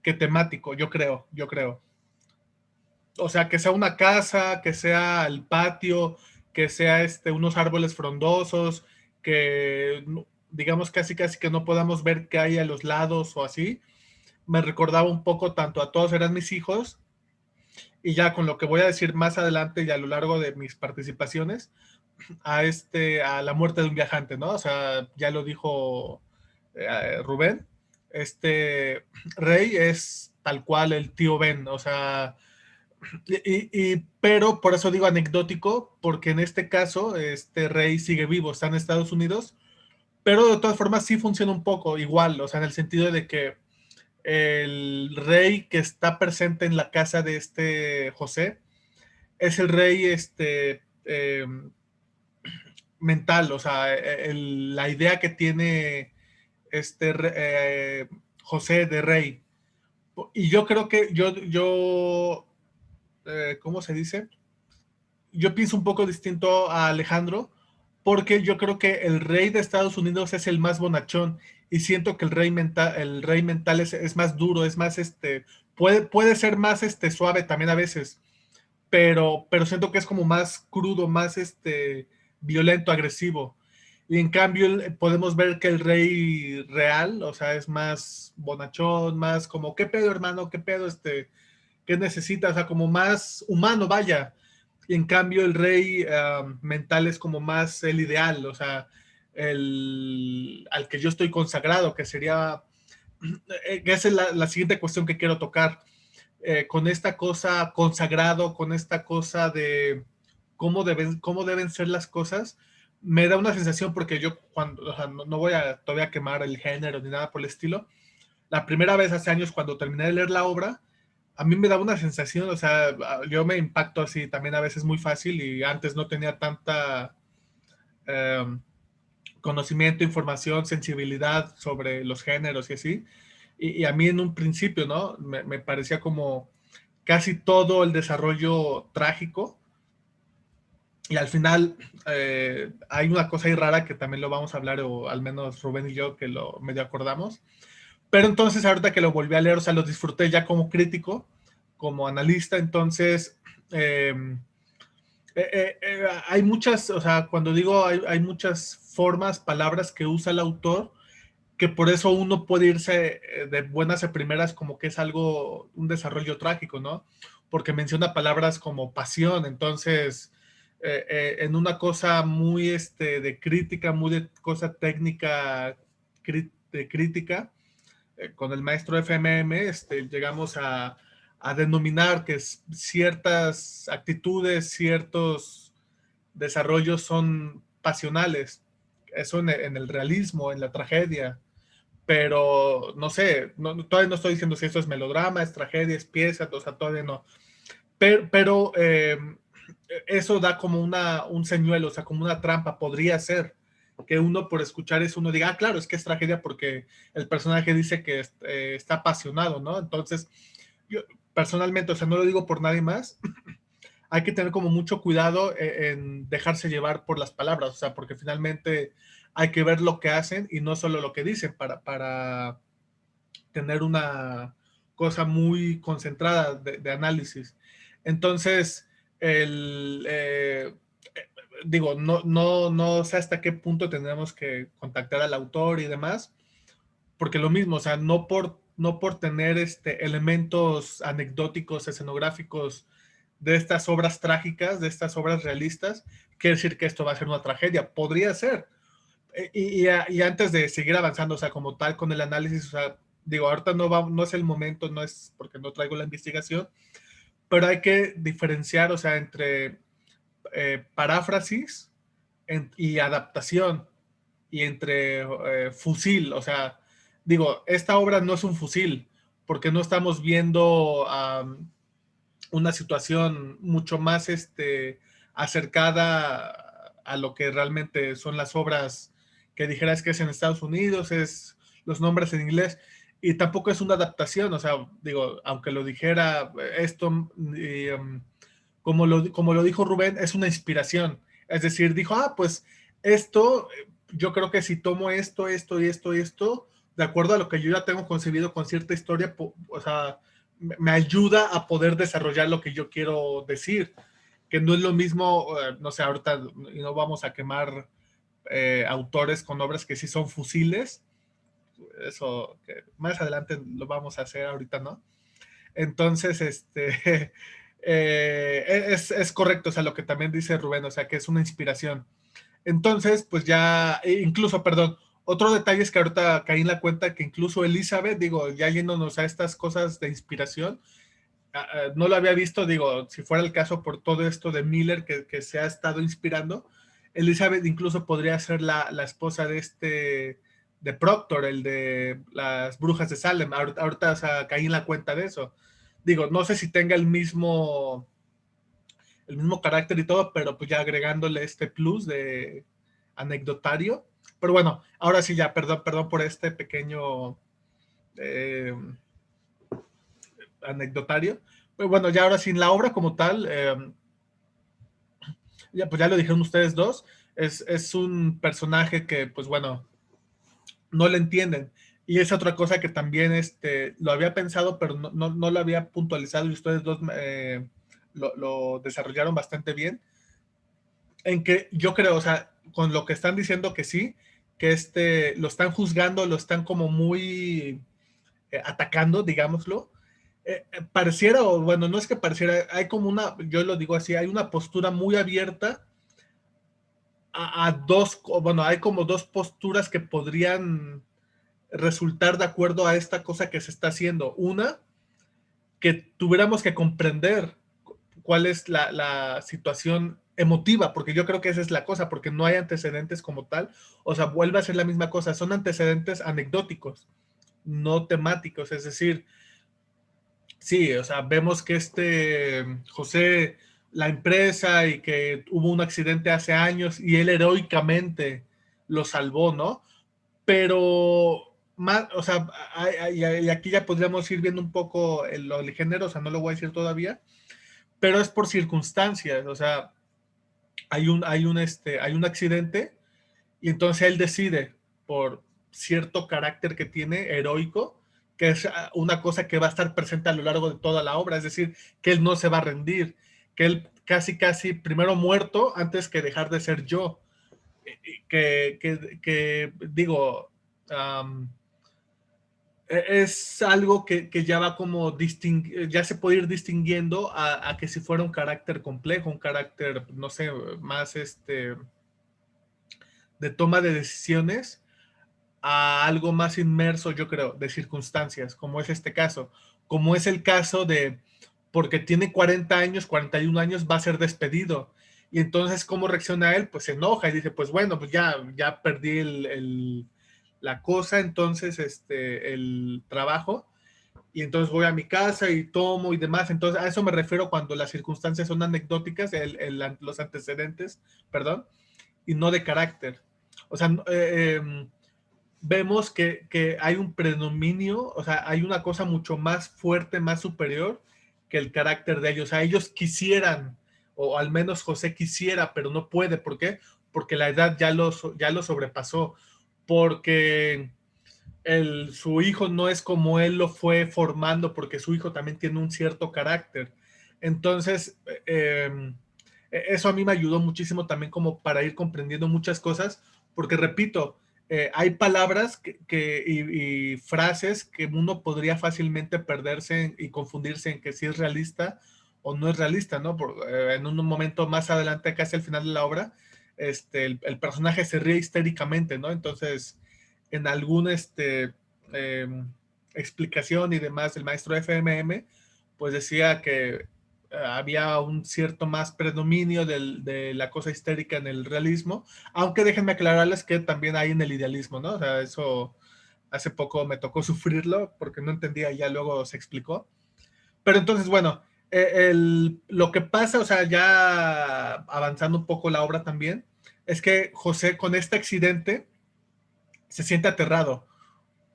que temático, yo creo. O sea, que sea una casa, que sea el patio, que sea unos árboles frondosos, que digamos casi casi que no podamos ver qué hay a los lados o así. Me recordaba un poco tanto a Todos eran mis hijos y ya con lo que voy a decir más adelante y a lo largo de mis participaciones a la muerte de un viajante, ¿no? O sea, ya lo dijo Rubén, Rey es tal cual el tío Ben, o sea, pero por eso digo anecdótico, porque en este caso, Rey sigue vivo, está en Estados Unidos, pero de todas formas sí funciona un poco igual, o sea, en el sentido de que el rey que está presente en la casa de José es el rey mental, o sea, la idea que tiene José de rey. Y yo creo que ¿cómo se dice? Yo pienso un poco distinto a Alejandro, porque yo creo que el rey de Estados Unidos es el más bonachón y siento que el rey mental es más duro, es más, puede ser más, suave también a veces, pero siento que es como más crudo, más, violento, agresivo. Y en cambio podemos ver que el rey real, o sea, es más bonachón, más como, ¿qué pedo, hermano? ¿Qué pedo, qué necesitas? O sea, como más humano, vaya. Y en cambio el rey mental es como más el ideal, o sea, al que yo estoy consagrado, que sería, esa es la siguiente cuestión que quiero tocar, con esta cosa consagrado, con esta cosa de cómo deben ser las cosas, me da una sensación porque yo cuando, o sea, no voy a todavía quemar el género ni nada por el estilo, la primera vez hace años cuando terminé de leer la obra, a mí me daba una sensación, o sea, yo me impacto así también a veces muy fácil y antes no tenía tanta eh, conocimiento, información, sensibilidad sobre los géneros y así. Y a mí en un principio, ¿no? Me parecía como casi todo el desarrollo trágico. Y al final hay una cosa ahí rara que también lo vamos a hablar, o al menos Rubén y yo que lo medio acordamos. Pero entonces ahorita que lo volví a leer, o sea, lo disfruté ya como crítico, como analista, entonces hay muchas, o sea, cuando digo hay muchas formas, palabras que usa el autor, que por eso uno puede irse de buenas a primeras como que es algo, un desarrollo trágico, ¿no? Porque menciona palabras como pasión, entonces en una cosa muy de crítica, muy de cosa técnica, de crítica, con el maestro FMM, llegamos a denominar que ciertas actitudes, ciertos desarrollos son pasionales. Eso en el realismo, en la tragedia. Pero no sé, todavía no estoy diciendo si esto es melodrama, es tragedia, es pieza, o sea, todavía no. Pero eso da como un señuelo, o sea, como una trampa, podría ser que uno por escuchar eso, uno diga, ah, claro, es que es tragedia porque el personaje dice que está apasionado, ¿no? Entonces, yo personalmente, o sea, no lo digo por nadie más, hay que tener como mucho cuidado en dejarse llevar por las palabras, o sea, porque finalmente hay que ver lo que hacen y no solo lo que dicen para tener una cosa muy concentrada de análisis. Entonces, digo, no sé hasta qué punto tendremos que contactar al autor y demás, porque lo mismo, o sea, no por tener elementos anecdóticos, escenográficos de estas obras trágicas, de estas obras realistas, quiere decir que esto va a ser una tragedia. Podría ser. Y antes de seguir avanzando, o sea, como tal con el análisis, o sea, digo, ahorita no es el momento, no es porque no traigo la investigación, pero hay que diferenciar, o sea, entre paráfrasis y adaptación, y entre fusil, o sea, digo, esta obra no es un fusil, porque no estamos viendo una situación mucho más acercada a lo que realmente son las obras que dijeras que es en Estados Unidos, es los nombres en inglés, y tampoco es una adaptación, o sea, digo, aunque lo dijera esto, como lo dijo Rubén, es una inspiración, es decir, dijo, pues esto, yo creo que si tomo esto, esto y esto y esto, de acuerdo a lo que yo ya tengo concebido con cierta historia, o sea, me ayuda a poder desarrollar lo que yo quiero decir, que no es lo mismo, no sé, ahorita no vamos a quemar autores con obras que sí son fusiles, eso que más adelante lo vamos a hacer, ahorita no. Entonces, es correcto, o sea, lo que también dice Rubén, o sea, que es una inspiración. Entonces, pues ya, incluso, perdón, otro detalle es que ahorita caí en la cuenta que incluso Elizabeth, digo, ya yéndonos a estas cosas de inspiración, no lo había visto, digo, si fuera el caso por todo esto de Miller que se ha estado inspirando, Elizabeth incluso podría ser la esposa de Proctor, el de las brujas de Salem. Ahorita o sea, caí en la cuenta de eso. Digo, no sé si tenga el mismo carácter y todo, pero pues ya agregándole este plus de anecdotario. Pero bueno, ahora sí ya, perdón por este pequeño anecdotario. Pero bueno, ya ahora sin la obra como tal, ya, pues ya lo dijeron ustedes dos, es un personaje que, pues bueno, no le entienden. Y es otra cosa que también lo había pensado, pero no lo había puntualizado y ustedes dos lo desarrollaron bastante bien. En que yo creo, o sea, con lo que están diciendo que sí, que lo están juzgando, lo están como muy atacando, digámoslo. Pareciera, o bueno, no es que pareciera, hay como yo lo digo así, hay una postura muy abierta a dos, bueno, hay como dos posturas que podrían resultar de acuerdo a esta cosa que se está haciendo. Una, que tuviéramos que comprender cuál es la situación emotiva, porque yo creo que esa es la cosa, porque no hay antecedentes como tal, o sea, vuelve a ser la misma cosa, son antecedentes anecdóticos, no temáticos, es decir, sí, o sea, vemos que José, la empresa y que hubo un accidente hace años y él heroicamente lo salvó, ¿no? Pero más, o sea, y aquí ya podríamos ir viendo un poco el género, o sea, no lo voy a decir todavía, pero es por circunstancias, o sea, hay un accidente y entonces él decide por cierto carácter que tiene heroico, que es una cosa que va a estar presente a lo largo de toda la obra, es decir, que él no se va a rendir, que él casi primero muerto antes que dejar de ser yo, que digo, um, es algo que ya va como ya se puede ir distinguiendo a que si fuera un carácter complejo, un carácter, no sé, más de toma de decisiones, a algo más inmerso, yo creo, de circunstancias, como es este caso, como es el caso de, porque tiene 40 años, 41 años, va a ser despedido. Y entonces, ¿cómo reacciona él? Pues se enoja y dice, pues bueno, pues ya perdí la cosa, entonces, el trabajo, y entonces voy a mi casa y tomo y demás. Entonces, a eso me refiero cuando las circunstancias son anecdóticas, los antecedentes, perdón, y no de carácter. O sea, vemos que hay un predominio, o sea, hay una cosa mucho más fuerte, más superior que el carácter de ellos. O sea, ellos quisieran, o al menos José quisiera, pero no puede. ¿Por qué? Porque la edad ya lo sobrepasó, porque su hijo no es como él lo fue formando, porque su hijo también tiene un cierto carácter. Entonces, eso a mí me ayudó muchísimo también como para ir comprendiendo muchas cosas, porque repito, hay palabras y frases que uno podría fácilmente perderse y confundirse en que si es realista o no es realista, ¿no? En un momento más adelante, casi al final de la obra, el personaje se ríe histéricamente, ¿no? Entonces, en alguna explicación y demás, el maestro FMM, pues decía que había un cierto más predominio de la cosa histérica en el realismo, aunque déjenme aclararles que también hay en el idealismo, ¿no? O sea, eso hace poco me tocó sufrirlo porque no entendía, ya luego se explicó. Pero entonces, bueno, lo que pasa, o sea, ya avanzando un poco la obra también, es que José con este accidente se siente aterrado.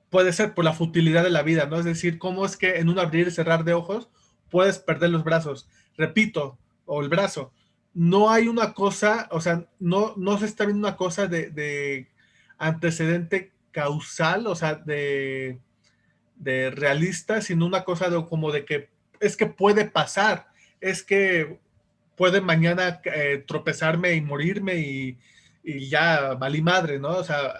Puede ser por la futilidad de la vida, ¿no? Es decir, cómo es que en un abrir y cerrar de ojos puedes perder los brazos. Repito, o el brazo. No hay una cosa, o sea, no se está viendo una cosa de antecedente causal, o sea, de realista, sino una cosa como de que es que puede pasar, es que puede mañana tropezarme y morirme y ya valí madre, ¿no? O sea,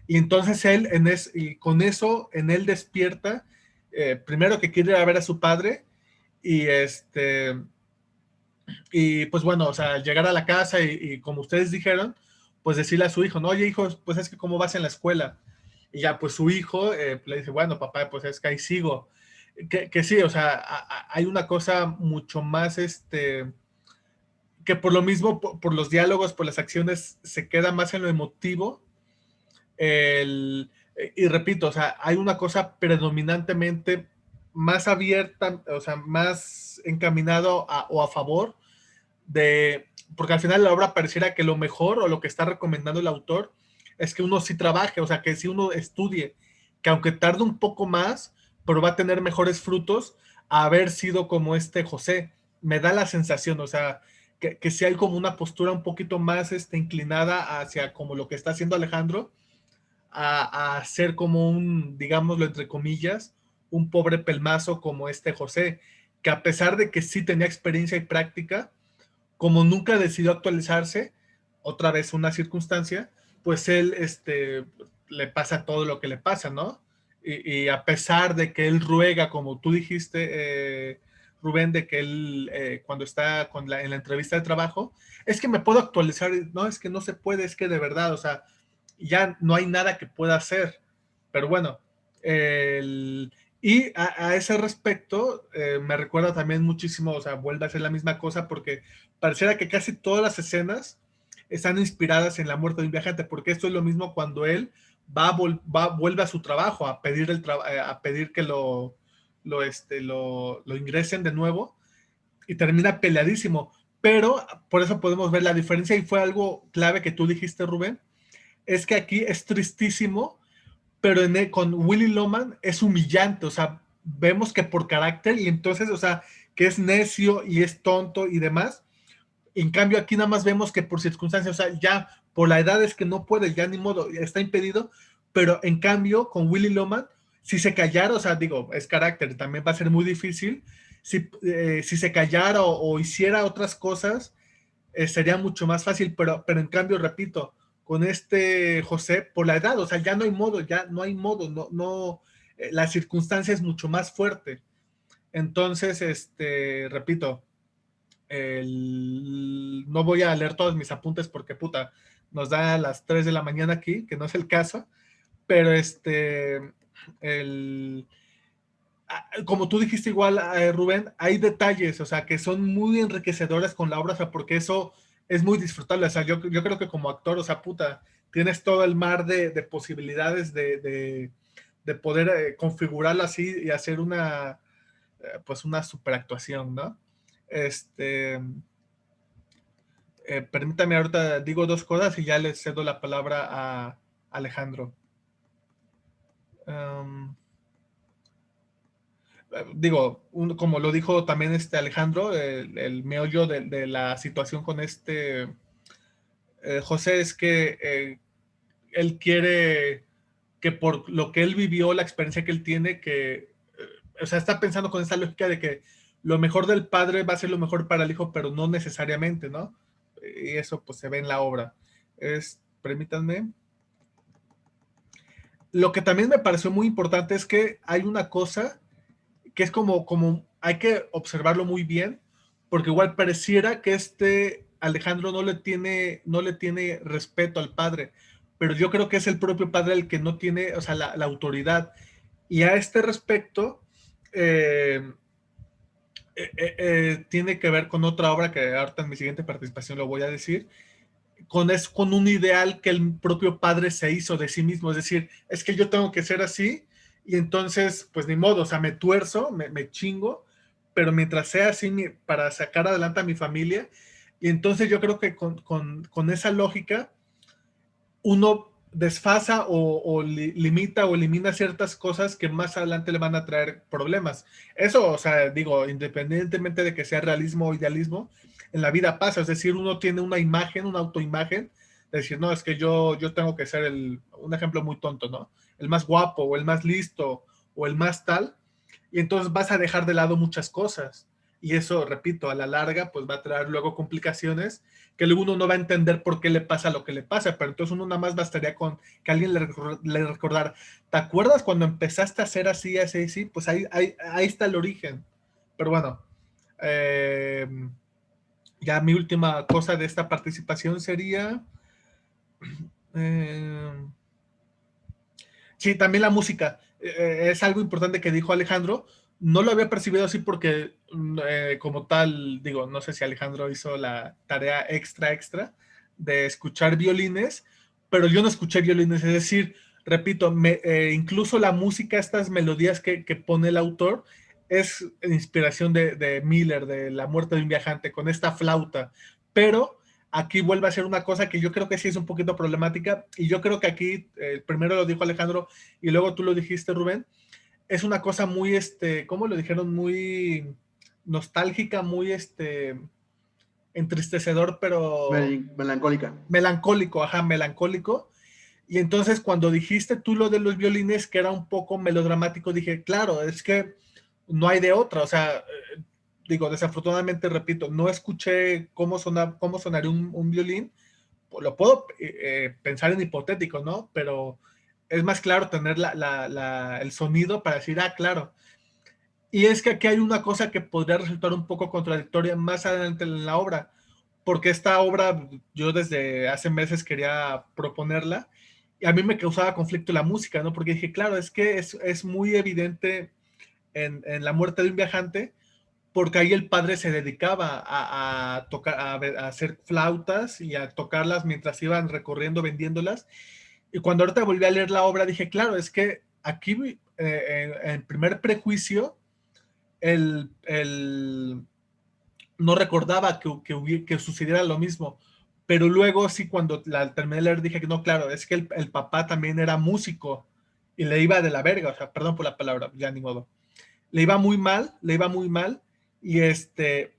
y entonces él, y con eso, en él despierta, primero que quiere ir a ver a su padre, y y pues bueno, o sea, llegar a la casa y como ustedes dijeron, pues decirle a su hijo, no, oye hijo, pues es que cómo vas en la escuela. Y ya pues su hijo le dice, bueno papá, pues es que ahí sigo. Que sí, o sea, hay una cosa mucho más, que por lo mismo, por los diálogos, por las acciones, se queda más en lo emotivo. Y repito, o sea, hay una cosa predominantemente más abierta, o sea, más encaminado o a favor de, porque al final la obra pareciera que lo mejor o lo que está recomendando el autor es que uno sí trabaje, o sea, que sí uno estudie, que aunque tarde un poco más, pero va a tener mejores frutos a haber sido como este José. Me da la sensación, o sea, que sí hay como una postura un poquito más inclinada hacia como lo que está haciendo Alejandro, a ser como un, digámoslo entre comillas, un pobre pelmazo como este José, que a pesar de que sí tenía experiencia y práctica, como nunca decidió actualizarse, otra vez una circunstancia, pues él le pasa todo lo que le pasa, ¿no? Y a pesar de que él ruega, como tú dijiste, Rubén, de que él cuando está en la entrevista de trabajo, es que me puedo actualizar, no, es que no se puede, es que de verdad, o sea, ya no hay nada que pueda hacer. Pero bueno, y a ese respecto, me recuerda también muchísimo, o sea, vuelve a ser la misma cosa porque pareciera que casi todas las escenas están inspiradas en la muerte de un viajante, porque esto es lo mismo cuando él vuelve a su trabajo a pedir, a pedir que lo ingresen de nuevo y termina peleadísimo. Pero por eso podemos ver la diferencia y fue algo clave que tú dijiste, Rubén, es que aquí es tristísimo, pero con Willy Loman es humillante, o sea, vemos que por carácter y entonces, o sea, que es necio y es tonto y demás. En cambio, aquí nada más vemos que por circunstancias, o sea, ya por la edad es que no puede, ya ni modo, está impedido, pero en cambio, con Willy Loman, si se callara, o sea, digo, es carácter, también va a ser muy difícil, si se callara o hiciera otras cosas, sería mucho más fácil, pero en cambio, repito, con este José, por la edad, o sea, ya no hay modo, la circunstancia es mucho más fuerte. Entonces, repito, no voy a leer todos mis apuntes porque puta, nos da a las 3 de la mañana aquí, que no es el caso, pero como tú dijiste igual, Rubén, hay detalles, o sea, que son muy enriquecedores con la obra, o sea, porque eso es muy disfrutable, o sea, yo creo que como actor, o sea, puta, tienes todo el mar de posibilidades de poder configurarlo así y hacer pues una superactuación, ¿no? Permítame ahorita digo dos cosas y ya le cedo la palabra a Alejandro. Digo, como lo dijo también Alejandro, el meollo de la situación con José es que él quiere que por lo que él vivió, la experiencia que él tiene, o sea, está pensando con esta lógica de que lo mejor del padre va a ser lo mejor para el hijo, pero no necesariamente, ¿no? Y eso pues se ve en la obra. Permítanme. Lo que también me pareció muy importante es que hay una cosa que es como hay que observarlo muy bien, porque igual pareciera que Alejandro no le tiene respeto al padre, pero yo creo que es el propio padre el que no tiene, o sea, la autoridad. Y a este respecto, tiene que ver con otra obra que ahorita en mi siguiente participación lo voy a decir, con un ideal que el propio padre se hizo de sí mismo, es decir, es que yo tengo que ser así y entonces pues ni modo, o sea, me tuerzo, me chingo, pero mientras sea así para sacar adelante a mi familia, y entonces yo creo que con esa lógica uno desfasa o limita o elimina ciertas cosas que más adelante le van a traer problemas. Eso, o sea, digo, independientemente de que sea realismo o idealismo, en la vida pasa, es decir, uno tiene una imagen, una autoimagen, de decir, no, es que yo tengo que ser un ejemplo muy tonto, ¿no? El más guapo o el más listo o el más tal, y entonces vas a dejar de lado muchas cosas. Y eso, repito, a la larga, pues va a traer luego complicaciones que luego uno no va a entender por qué le pasa lo que le pasa, pero entonces uno nada más bastaría con que alguien le recordara, ¿te acuerdas cuando empezaste a hacer así, así, así? Pues ahí está el origen. Pero bueno, eh, ya mi última cosa de esta participación sería... Eh, sí, también la música. Es algo importante que dijo Alejandro. No lo había percibido así porque, como tal, digo, no sé si Alejandro hizo la tarea extra de escuchar violines, pero yo no escuché violines. Es decir, repito, incluso la música, estas melodías que pone el autor, es inspiración de Miller, de La muerte de un viajante, con esta flauta. Pero aquí vuelve a ser una cosa que yo creo que sí es un poquito problemática, y yo creo que aquí, primero lo dijo Alejandro y luego tú lo dijiste, Rubén, es una cosa muy, ¿cómo lo dijeron? Muy nostálgica, muy, entristecedor, pero Melancólica. melancólico, ajá, melancólico. Y entonces cuando dijiste tú lo de los violines, que era un poco melodramático, dije, claro, es que no hay de otra, o sea, digo, desafortunadamente, repito, no escuché cómo sonaría un violín, lo puedo pensar en hipotético, ¿no? Pero es más claro tener el sonido para decir, ah, claro. Y es que aquí hay una cosa que podría resultar un poco contradictoria más adelante en la obra, porque esta obra yo desde hace meses quería proponerla y a mí me causaba conflicto la música, ¿no? Porque dije, claro, es que es muy evidente en La muerte de un viajante, porque ahí el padre se dedicaba a tocar, a hacer flautas y a tocarlas mientras iban recorriendo vendiéndolas. Y cuando ahorita volví a leer la obra, dije, claro, es que aquí, en primer prejuicio, el no recordaba que sucediera lo mismo. Pero luego sí, cuando la terminé de leer, dije que no, claro, es que el papá también era músico y le iba de la verga, o sea, perdón por la palabra, ya ni modo. Le iba muy mal, y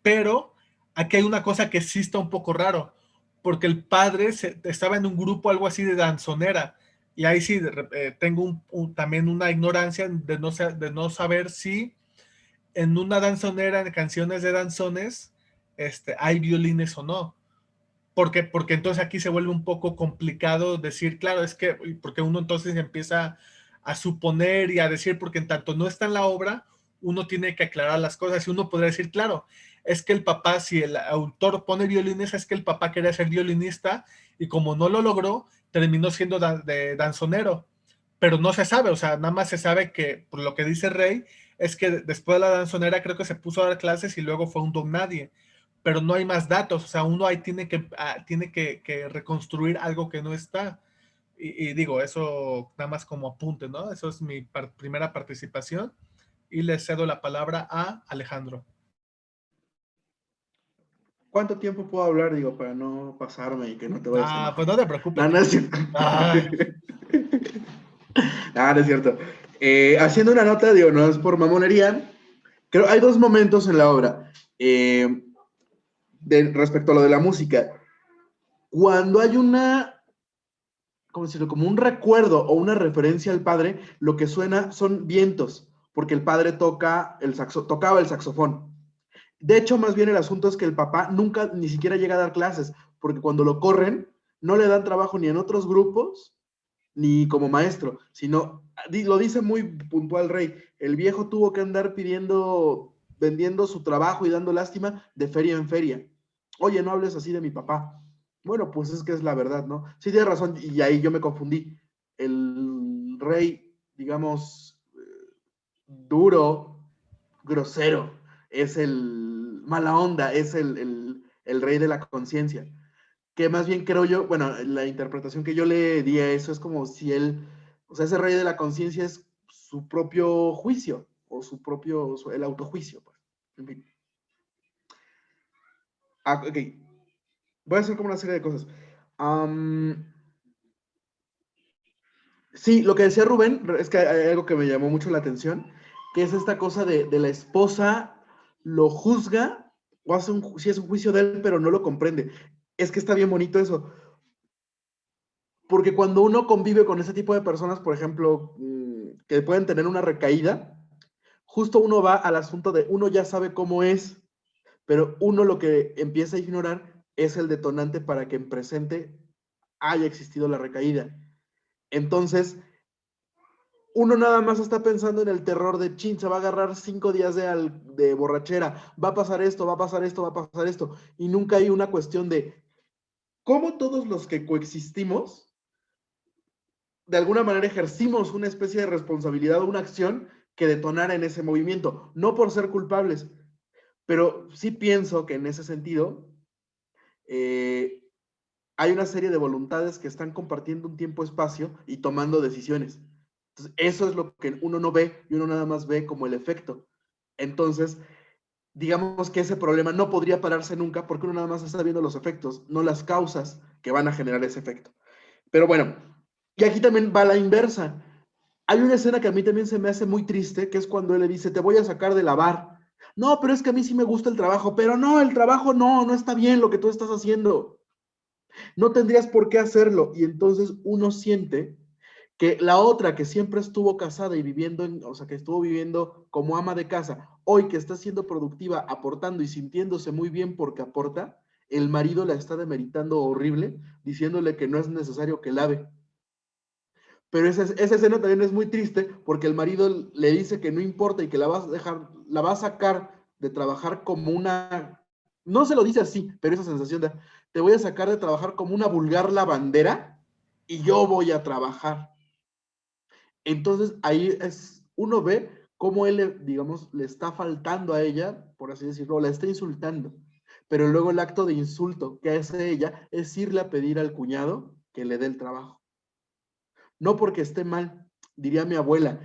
pero aquí hay una cosa que sí está un poco raro, porque el padre estaba en un grupo, algo así de danzonera, y ahí sí tengo también una ignorancia de no saber si en una danzonera, en canciones de danzones, hay violines o no. Porque entonces aquí se vuelve un poco complicado decir, claro, es que, porque uno entonces empieza a suponer y a decir, porque en tanto no está en la obra, uno tiene que aclarar las cosas y uno podría decir, claro, es que el papá, si el autor pone violines, es que el papá quería ser violinista y como no lo logró, terminó siendo de danzonero, pero no se sabe, o sea, nada más se sabe que, por lo que dice Rey, es que después de la danzonera creo que se puso a dar clases y luego fue un don nadie, pero no hay más datos, o sea, uno ahí tiene que reconstruir algo que no está. Y digo, eso nada más como apunte, ¿no? Eso es mi primera participación y le cedo la palabra a Alejandro. ¿Cuánto tiempo puedo hablar, digo, para no pasarme y que no te vayas a enojar? Pues no te preocupes. No, no es cierto. Ay. No es cierto. Haciendo una nota, digo, no es por mamonería, creo hay dos momentos en la obra respecto a lo de la música. Cuando hay ¿cómo decirlo? Como un recuerdo o una referencia al padre, lo que suena son vientos, porque el padre tocaba el saxofón. De hecho, más bien el asunto es que el papá nunca ni siquiera llega a dar clases, porque cuando lo corren, no le dan trabajo ni en otros grupos, ni como maestro, sino, lo dice muy puntual Rey, el viejo tuvo que andar vendiendo su trabajo y dando lástima de feria en feria. Oye, no hables así de mi papá. Bueno, pues es que es la verdad, ¿no? Sí, tienes razón, y ahí yo me confundí. El Rey, digamos, duro, grosero, es el mala onda, es el rey de la conciencia. Que más bien creo yo, bueno, la interpretación que yo le di a eso es como si él, o sea, ese rey de la conciencia es su propio juicio, o el autojuicio, pues. En fin. Ok. Voy a hacer como una serie de cosas. Sí, lo que decía Rubén, es que hay algo que me llamó mucho la atención, que es esta cosa de la esposa lo juzga, o hace sí es un juicio de él, pero no lo comprende. Es que está bien bonito eso. Porque cuando uno convive con ese tipo de personas, por ejemplo, que pueden tener una recaída, justo uno va al asunto de uno ya sabe cómo es, pero uno lo que empieza a ignorar es el detonante para que en presente haya existido la recaída. Entonces, uno nada más está pensando en el terror de chin, se va a agarrar 5 días de borrachera, va a pasar esto, va a pasar esto, va a pasar esto, y nunca hay una cuestión de cómo todos los que coexistimos de alguna manera ejercimos una especie de responsabilidad o una acción que detonara en ese movimiento, no por ser culpables, pero sí pienso que en ese sentido hay una serie de voluntades que están compartiendo un tiempo-espacio y tomando decisiones. Entonces, eso es lo que uno no ve y uno nada más ve como el efecto. Entonces, digamos que ese problema no podría pararse nunca porque uno nada más está viendo los efectos, no las causas que van a generar ese efecto. Pero bueno, y aquí también va la inversa. Hay una escena que a mí también se me hace muy triste, que es cuando él le dice, te voy a sacar de lavar. No, pero es que a mí sí me gusta el trabajo, pero no, el trabajo no está bien lo que tú estás haciendo. No tendrías por qué hacerlo. Y entonces uno siente que la otra que siempre estuvo casada y viviendo, o sea, que estuvo viviendo como ama de casa, hoy que está siendo productiva, aportando y sintiéndose muy bien porque aporta, el marido la está demeritando horrible, diciéndole que no es necesario que lave. Pero esa escena también es muy triste porque el marido le dice que no importa y que la va a sacar de trabajar como una, no se lo dice así, pero esa sensación de, te voy a sacar de trabajar como una vulgar lavandera y yo voy a trabajar. Entonces ahí uno ve cómo él, digamos, le está faltando a ella, por así decirlo, la está insultando. Pero luego el acto de insulto que hace ella es irle a pedir al cuñado que le dé el trabajo. No porque esté mal, diría mi abuela,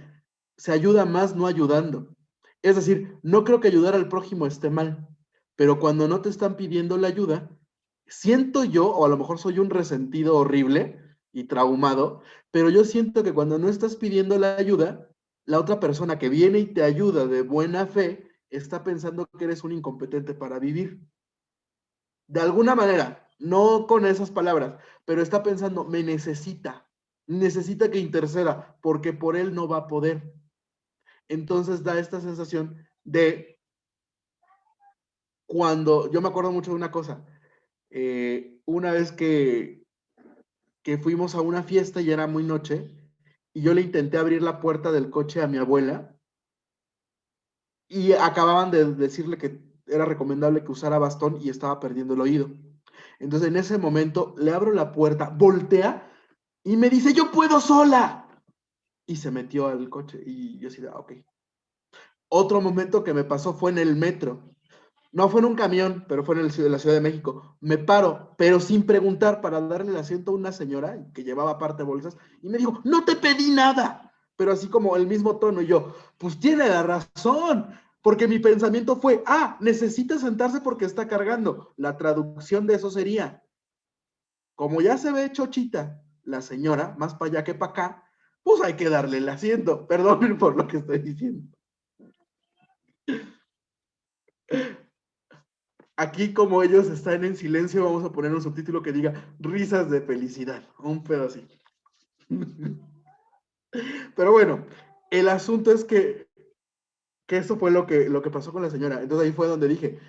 se ayuda más no ayudando. Es decir, no creo que ayudar al prójimo esté mal, pero cuando no te están pidiendo la ayuda, siento yo, o a lo mejor soy un resentido horrible y traumado, pero yo siento que cuando no estás pidiendo la ayuda, la otra persona que viene y te ayuda de buena fe está pensando que eres un incompetente para vivir. De alguna manera, no con esas palabras, pero está pensando, me necesita que interceda, porque por él no va a poder. Entonces da esta sensación de cuando, yo me acuerdo mucho de una cosa, una vez que fuimos a una fiesta y era muy noche, y yo le intenté abrir la puerta del coche a mi abuela, y acababan de decirle que era recomendable que usara bastón y estaba perdiendo el oído. Entonces en ese momento le abro la puerta, voltea y me dice, yo puedo sola. Y se metió al coche y yo así, ok. Otro momento que me pasó fue en el metro. No fue en un camión, pero fue en la Ciudad de México. Me paro, pero sin preguntar, para darle el asiento a una señora que llevaba aparte bolsas y me dijo, no te pedí nada. Pero así como el mismo tono y yo, pues tiene la razón. Porque mi pensamiento fue, necesita sentarse porque está cargando. La traducción de eso sería, como ya se ve chochita la señora, más para allá que para acá, pues hay que darle el asiento. Perdonen por lo que estoy diciendo. Aquí, como ellos están en silencio, vamos a poner un subtítulo que diga risas de felicidad. Un pedo así. Pero bueno, el asunto es que eso fue lo que pasó con la señora. Entonces ahí fue donde dije,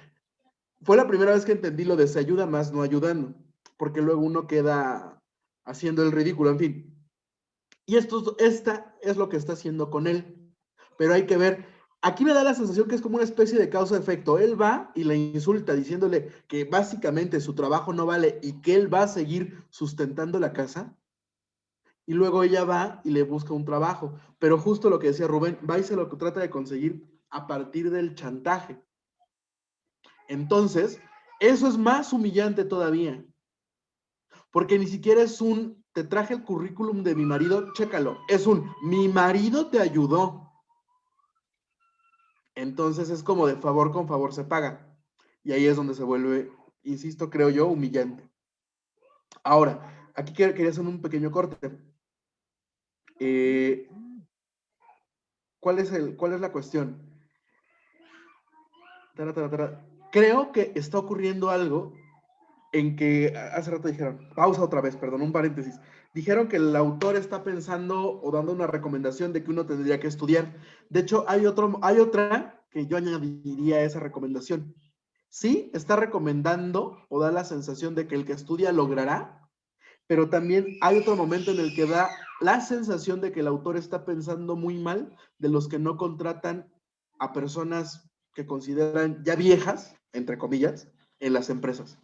fue la primera vez que entendí lo de se ayuda más no ayudando, porque luego uno queda haciendo el ridículo, en fin. Y esta es lo que está haciendo con él. Pero hay que ver, aquí me da la sensación que es como una especie de causa-efecto. Él va y le insulta diciéndole que básicamente su trabajo no vale y que él va a seguir sustentando la casa. Y luego ella va y le busca un trabajo. Pero justo lo que decía Rubén, va y se lo trata de conseguir a partir del chantaje. Entonces, eso es más humillante todavía, porque ni siquiera es un, te traje el currículum de mi marido, chécalo, es un, mi marido te ayudó. Entonces es como de favor con favor se paga. Y ahí es donde se vuelve, insisto, creo yo, humillante. Ahora, aquí quería hacer un pequeño corte. ¿Cuál es la cuestión? Creo que está ocurriendo algo en que hace rato dijeron, pausa otra vez, perdón, un paréntesis. Dijeron que el autor está pensando o dando una recomendación de que uno tendría que estudiar. De hecho, hay otra que yo añadiría a esa recomendación. Sí, está recomendando o da la sensación de que el que estudia logrará, pero también hay otro momento en el que da la sensación de que el autor está pensando muy mal de los que no contratan a personas que consideran ya viejas, entre comillas, en las empresas.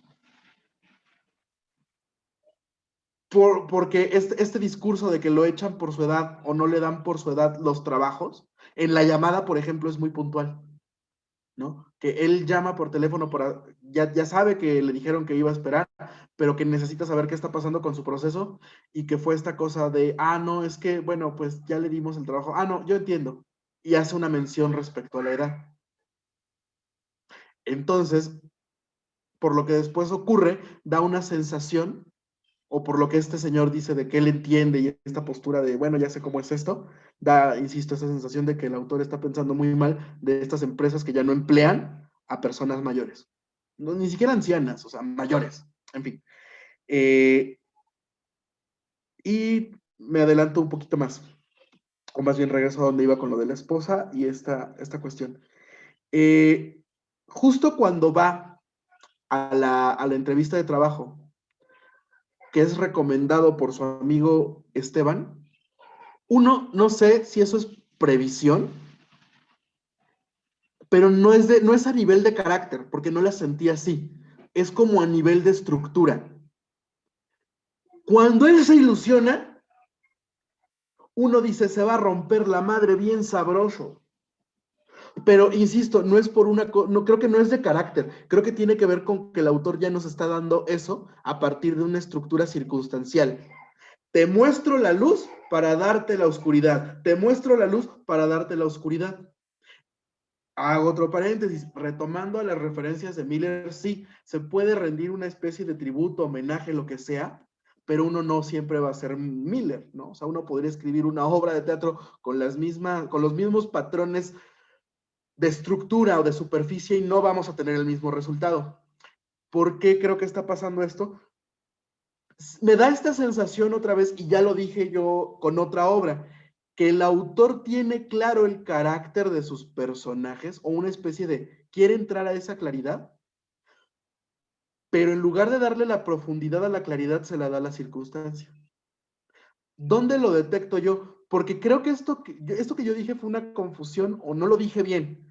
Porque este discurso de que lo echan por su edad o no le dan por su edad los trabajos, en la llamada, por ejemplo, es muy puntual, ¿no? Que él llama por teléfono, ya sabe que le dijeron que iba a esperar, pero que necesita saber qué está pasando con su proceso y que fue esta cosa de, no, es que, bueno, pues ya le dimos el trabajo. No, yo entiendo. Y hace una mención respecto a la edad. Entonces, por lo que después ocurre, da una sensación, o por lo que este señor dice de que él entiende y esta postura de, bueno, ya sé cómo es esto, da, insisto, esa sensación de que el autor está pensando muy mal de estas empresas que ya no emplean a personas mayores. No, ni siquiera ancianas, o sea, mayores, en fin. Y me adelanto un poquito más, o más bien regreso a donde iba con lo de la esposa y esta cuestión. Justo cuando va a la entrevista de trabajo, que es recomendado por su amigo Esteban, uno, no sé si eso es previsión, pero no es a nivel de carácter, porque no la sentí así. Es como a nivel de estructura. Cuando él se ilusiona, uno dice, se va a romper la madre bien sabroso. Pero, insisto, no es por no, creo que no es de carácter. Creo que tiene que ver con que el autor ya nos está dando eso a partir de una estructura circunstancial. Te muestro la luz para darte la oscuridad. Te muestro la luz para darte la oscuridad. Hago otro paréntesis, retomando a las referencias de Miller, sí, se puede rendir una especie de tributo, homenaje, lo que sea, pero uno no siempre va a ser Miller, ¿no? O sea, uno podría escribir una obra de teatro con los mismos patrones de estructura o de superficie y no vamos a tener el mismo resultado. ¿Por qué creo que está pasando esto? Me da esta sensación otra vez, y ya lo dije yo con otra obra, que el autor tiene claro el carácter de sus personajes o una especie de, quiere entrar a esa claridad, pero en lugar de darle la profundidad a la claridad, se la da la circunstancia. ¿Dónde lo detecto yo? Porque creo que esto que yo dije fue una confusión o no lo dije bien.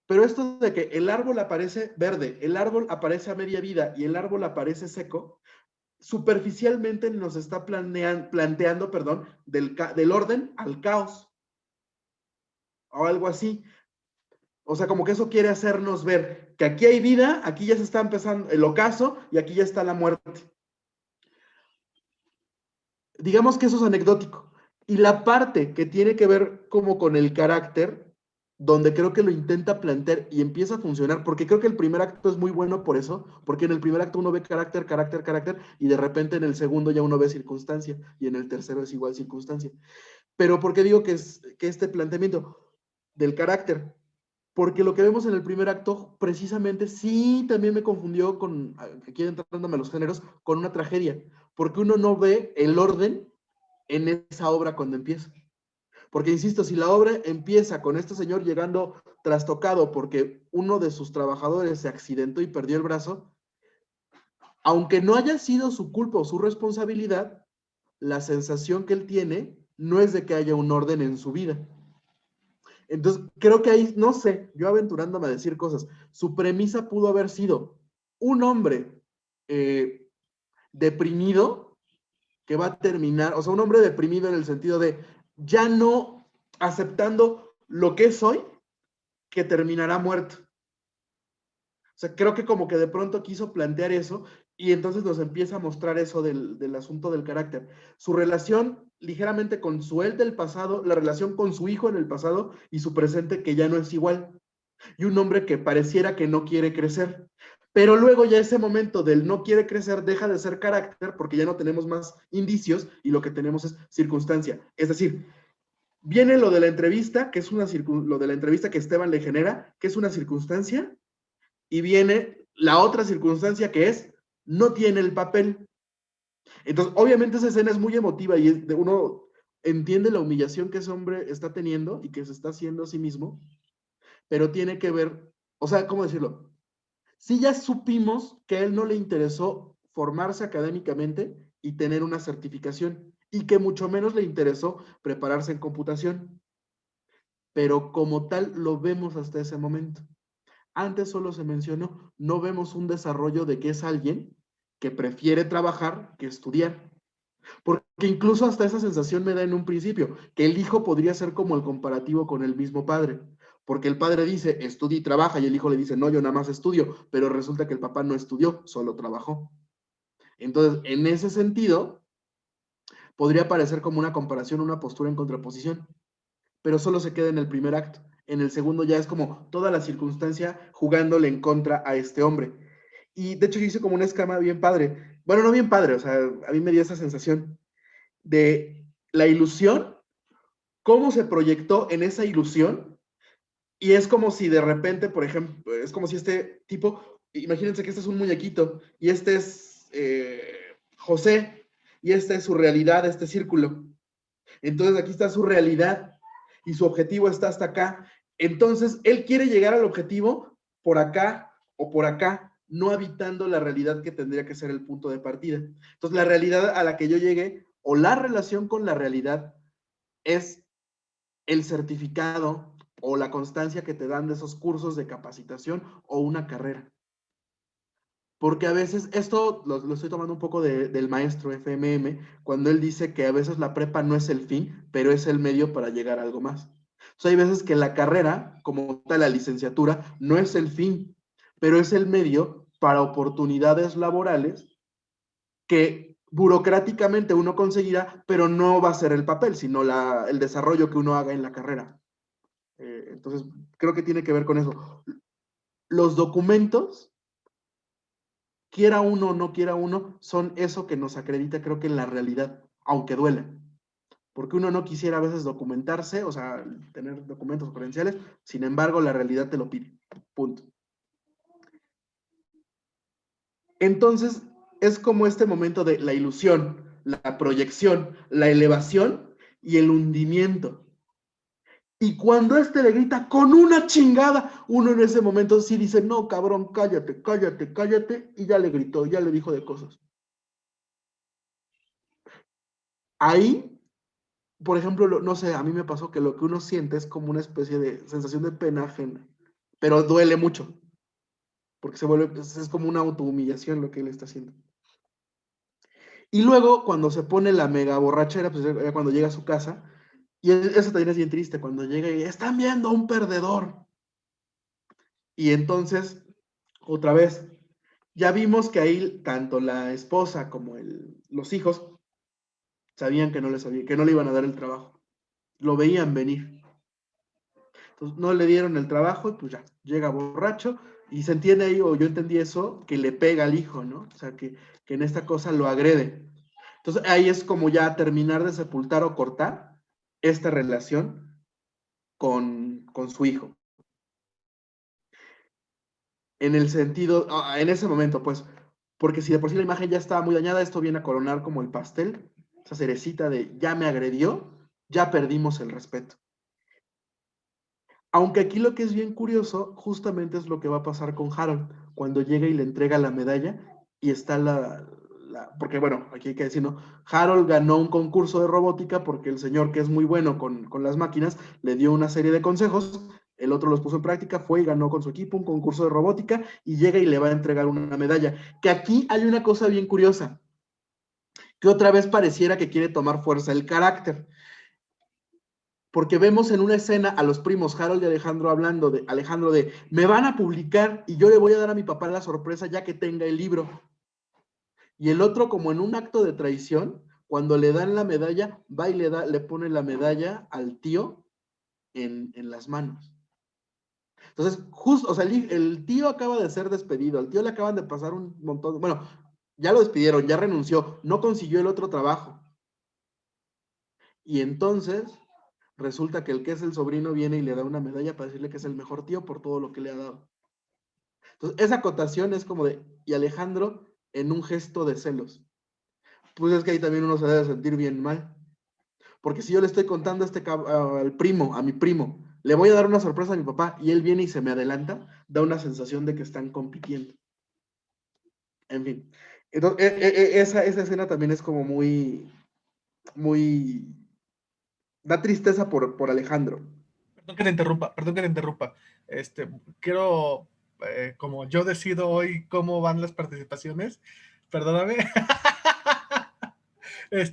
Pero esto de que el árbol aparece verde, el árbol aparece a media vida y el árbol aparece seco, superficialmente nos está planteando, perdón, del orden al caos. O algo así. O sea, como que eso quiere hacernos ver que aquí hay vida, aquí ya se está empezando el ocaso y aquí ya está la muerte. Digamos que eso es anecdótico. Y la parte que tiene que ver como con el carácter, donde creo que lo intenta plantear y empieza a funcionar, porque creo que el primer acto es muy bueno por eso, porque en el primer acto uno ve carácter, y de repente en el segundo ya uno ve circunstancia, y en el tercero es igual circunstancia. Pero ¿por qué digo que este planteamiento del carácter? Porque lo que vemos en el primer acto, precisamente, sí, también me confundió con, aquí entrándome a los géneros, con una tragedia, porque uno no ve el orden en esa obra cuando empieza. Porque, insisto, si la obra empieza con este señor llegando trastocado porque uno de sus trabajadores se accidentó y perdió el brazo, aunque no haya sido su culpa o su responsabilidad, la sensación que él tiene no es de que haya un orden en su vida. Entonces, creo que ahí, no sé, yo aventurándome a decir cosas, su premisa pudo haber sido un hombre deprimido que va a terminar, o sea, un hombre deprimido en el sentido de ya no aceptando lo que soy, que terminará muerto. O sea, creo que como que de pronto quiso plantear eso y entonces nos empieza a mostrar eso del asunto del carácter. Su relación ligeramente con su él del pasado, la relación con su hijo en el pasado y su presente que ya no es igual. Y un hombre que pareciera que no quiere crecer. Pero luego ya ese momento del no quiere crecer deja de ser carácter porque ya no tenemos más indicios y lo que tenemos es circunstancia. Es decir, viene lo de la entrevista, que es lo de la entrevista que Esteban le genera, que es una circunstancia, y viene la otra circunstancia que es, no tiene el papel. Entonces, obviamente esa escena es muy emotiva y uno entiende la humillación que ese hombre está teniendo y que se está haciendo a sí mismo, pero tiene que ver, o sea, ¿cómo decirlo? Sí ya supimos que a él no le interesó formarse académicamente y tener una certificación, y que mucho menos le interesó prepararse en computación, pero como tal lo vemos hasta ese momento. Antes solo se mencionó, no vemos un desarrollo de que es alguien que prefiere trabajar que estudiar. Porque incluso hasta esa sensación me da en un principio, que el hijo podría ser como el comparativo con el mismo padre. Porque el padre dice, estudia y trabaja, y el hijo le dice, no, yo nada más estudio, pero resulta que el papá no estudió, solo trabajó. Entonces, en ese sentido, podría parecer como una comparación, una postura en contraposición, pero solo se queda en el primer acto. En el segundo ya es como toda la circunstancia jugándole en contra a este hombre. Y de hecho yo hice como una escama bien padre. Bueno, no bien padre, o sea, a mí me dio esa sensación de la ilusión, cómo se proyectó en esa ilusión, y es como si de repente, por ejemplo, es como si este tipo, imagínense que este es un muñequito, y este es José, y esta es su realidad, este círculo. Entonces aquí está su realidad, y su objetivo está hasta acá. Entonces, él quiere llegar al objetivo por acá o por acá, no habitando la realidad que tendría que ser el punto de partida. Entonces, la realidad a la que yo llegué, o la relación con la realidad, es el certificado o la constancia que te dan de esos cursos de capacitación o una carrera. Porque a veces, esto lo estoy tomando un poco del maestro FMM, cuando él dice que a veces la prepa no es el fin, pero es el medio para llegar a algo más. O sea, hay veces que la carrera, como tal la licenciatura, no es el fin, pero es el medio para oportunidades laborales que burocráticamente uno conseguirá, pero no va a ser el papel, sino el desarrollo que uno haga en la carrera. Entonces, creo que tiene que ver con eso. Los documentos, quiera uno o no quiera uno, son eso que nos acredita, creo que en la realidad, aunque duela. Porque uno no quisiera a veces documentarse, o sea, tener documentos o credenciales, sin embargo, la realidad te lo pide. Punto. Entonces, es como este momento de la ilusión, la proyección, la elevación y el hundimiento. Y cuando le grita con una chingada, uno en ese momento sí dice, no, cabrón, cállate, cállate, cállate, y ya le gritó, ya le dijo de cosas. Ahí, por ejemplo, no sé, a mí me pasó que lo que uno siente es como una especie de sensación de pena ajena, pero duele mucho, porque es como una autohumillación lo que él está haciendo. Y luego, cuando se pone la mega borrachera, pues ya cuando llega a su casa, y eso también es bien triste, cuando llega y están viendo a un perdedor. Y entonces, otra vez, ya vimos que ahí tanto la esposa como los hijos sabían que no le iban a dar el trabajo. Lo veían venir. Entonces, no le dieron el trabajo y pues ya, llega borracho y se entiende ahí, o yo entendí eso, que le pega al hijo, ¿no? O sea, que en esta cosa lo agrede. Entonces, ahí es como ya terminar de sepultar o cortar esta relación con su hijo. En el sentido, en ese momento, pues, porque si de por sí la imagen ya estaba muy dañada, esto viene a coronar como el pastel, esa cerecita de ya me agredió, ya perdimos el respeto. Aunque aquí lo que es bien curioso, justamente es lo que va a pasar con Harold, cuando llega y le entrega la medalla y está porque bueno, aquí hay que decir, ¿no? Harold ganó un concurso de robótica porque el señor, que es muy bueno con las máquinas, le dio una serie de consejos, el otro los puso en práctica, fue y ganó con su equipo un concurso de robótica y llega y le va a entregar una medalla. Que aquí hay una cosa bien curiosa, que otra vez pareciera que quiere tomar fuerza el carácter. porque vemos en una escena a los primos Harold y Alejandro hablando de Alejandro de me van a publicar y yo le voy a dar a mi papá la sorpresa ya que tenga el libro. Y el otro, como en un acto de traición, cuando le dan la medalla, va y le pone la medalla al tío en las manos. Entonces, justo, o sea, el tío acaba de ser despedido, al tío le acaban de pasar un montón, bueno, ya lo despidieron, ya renunció, no consiguió el otro trabajo. Y entonces, resulta que el que es el sobrino viene y le da una medalla para decirle que es el mejor tío por todo lo que le ha dado. Entonces, esa acotación es como de, y Alejandro en un gesto de celos. Pues es que ahí también uno se debe sentir bien mal. Porque si yo le estoy contando a mi primo, le voy a dar una sorpresa a mi papá y él viene y se me adelanta, da una sensación de que están compitiendo. En fin. Entonces, esa escena también es como muy, da tristeza por Alejandro. Perdón que te interrumpa. Quiero, como yo decido hoy cómo van las participaciones, perdóname.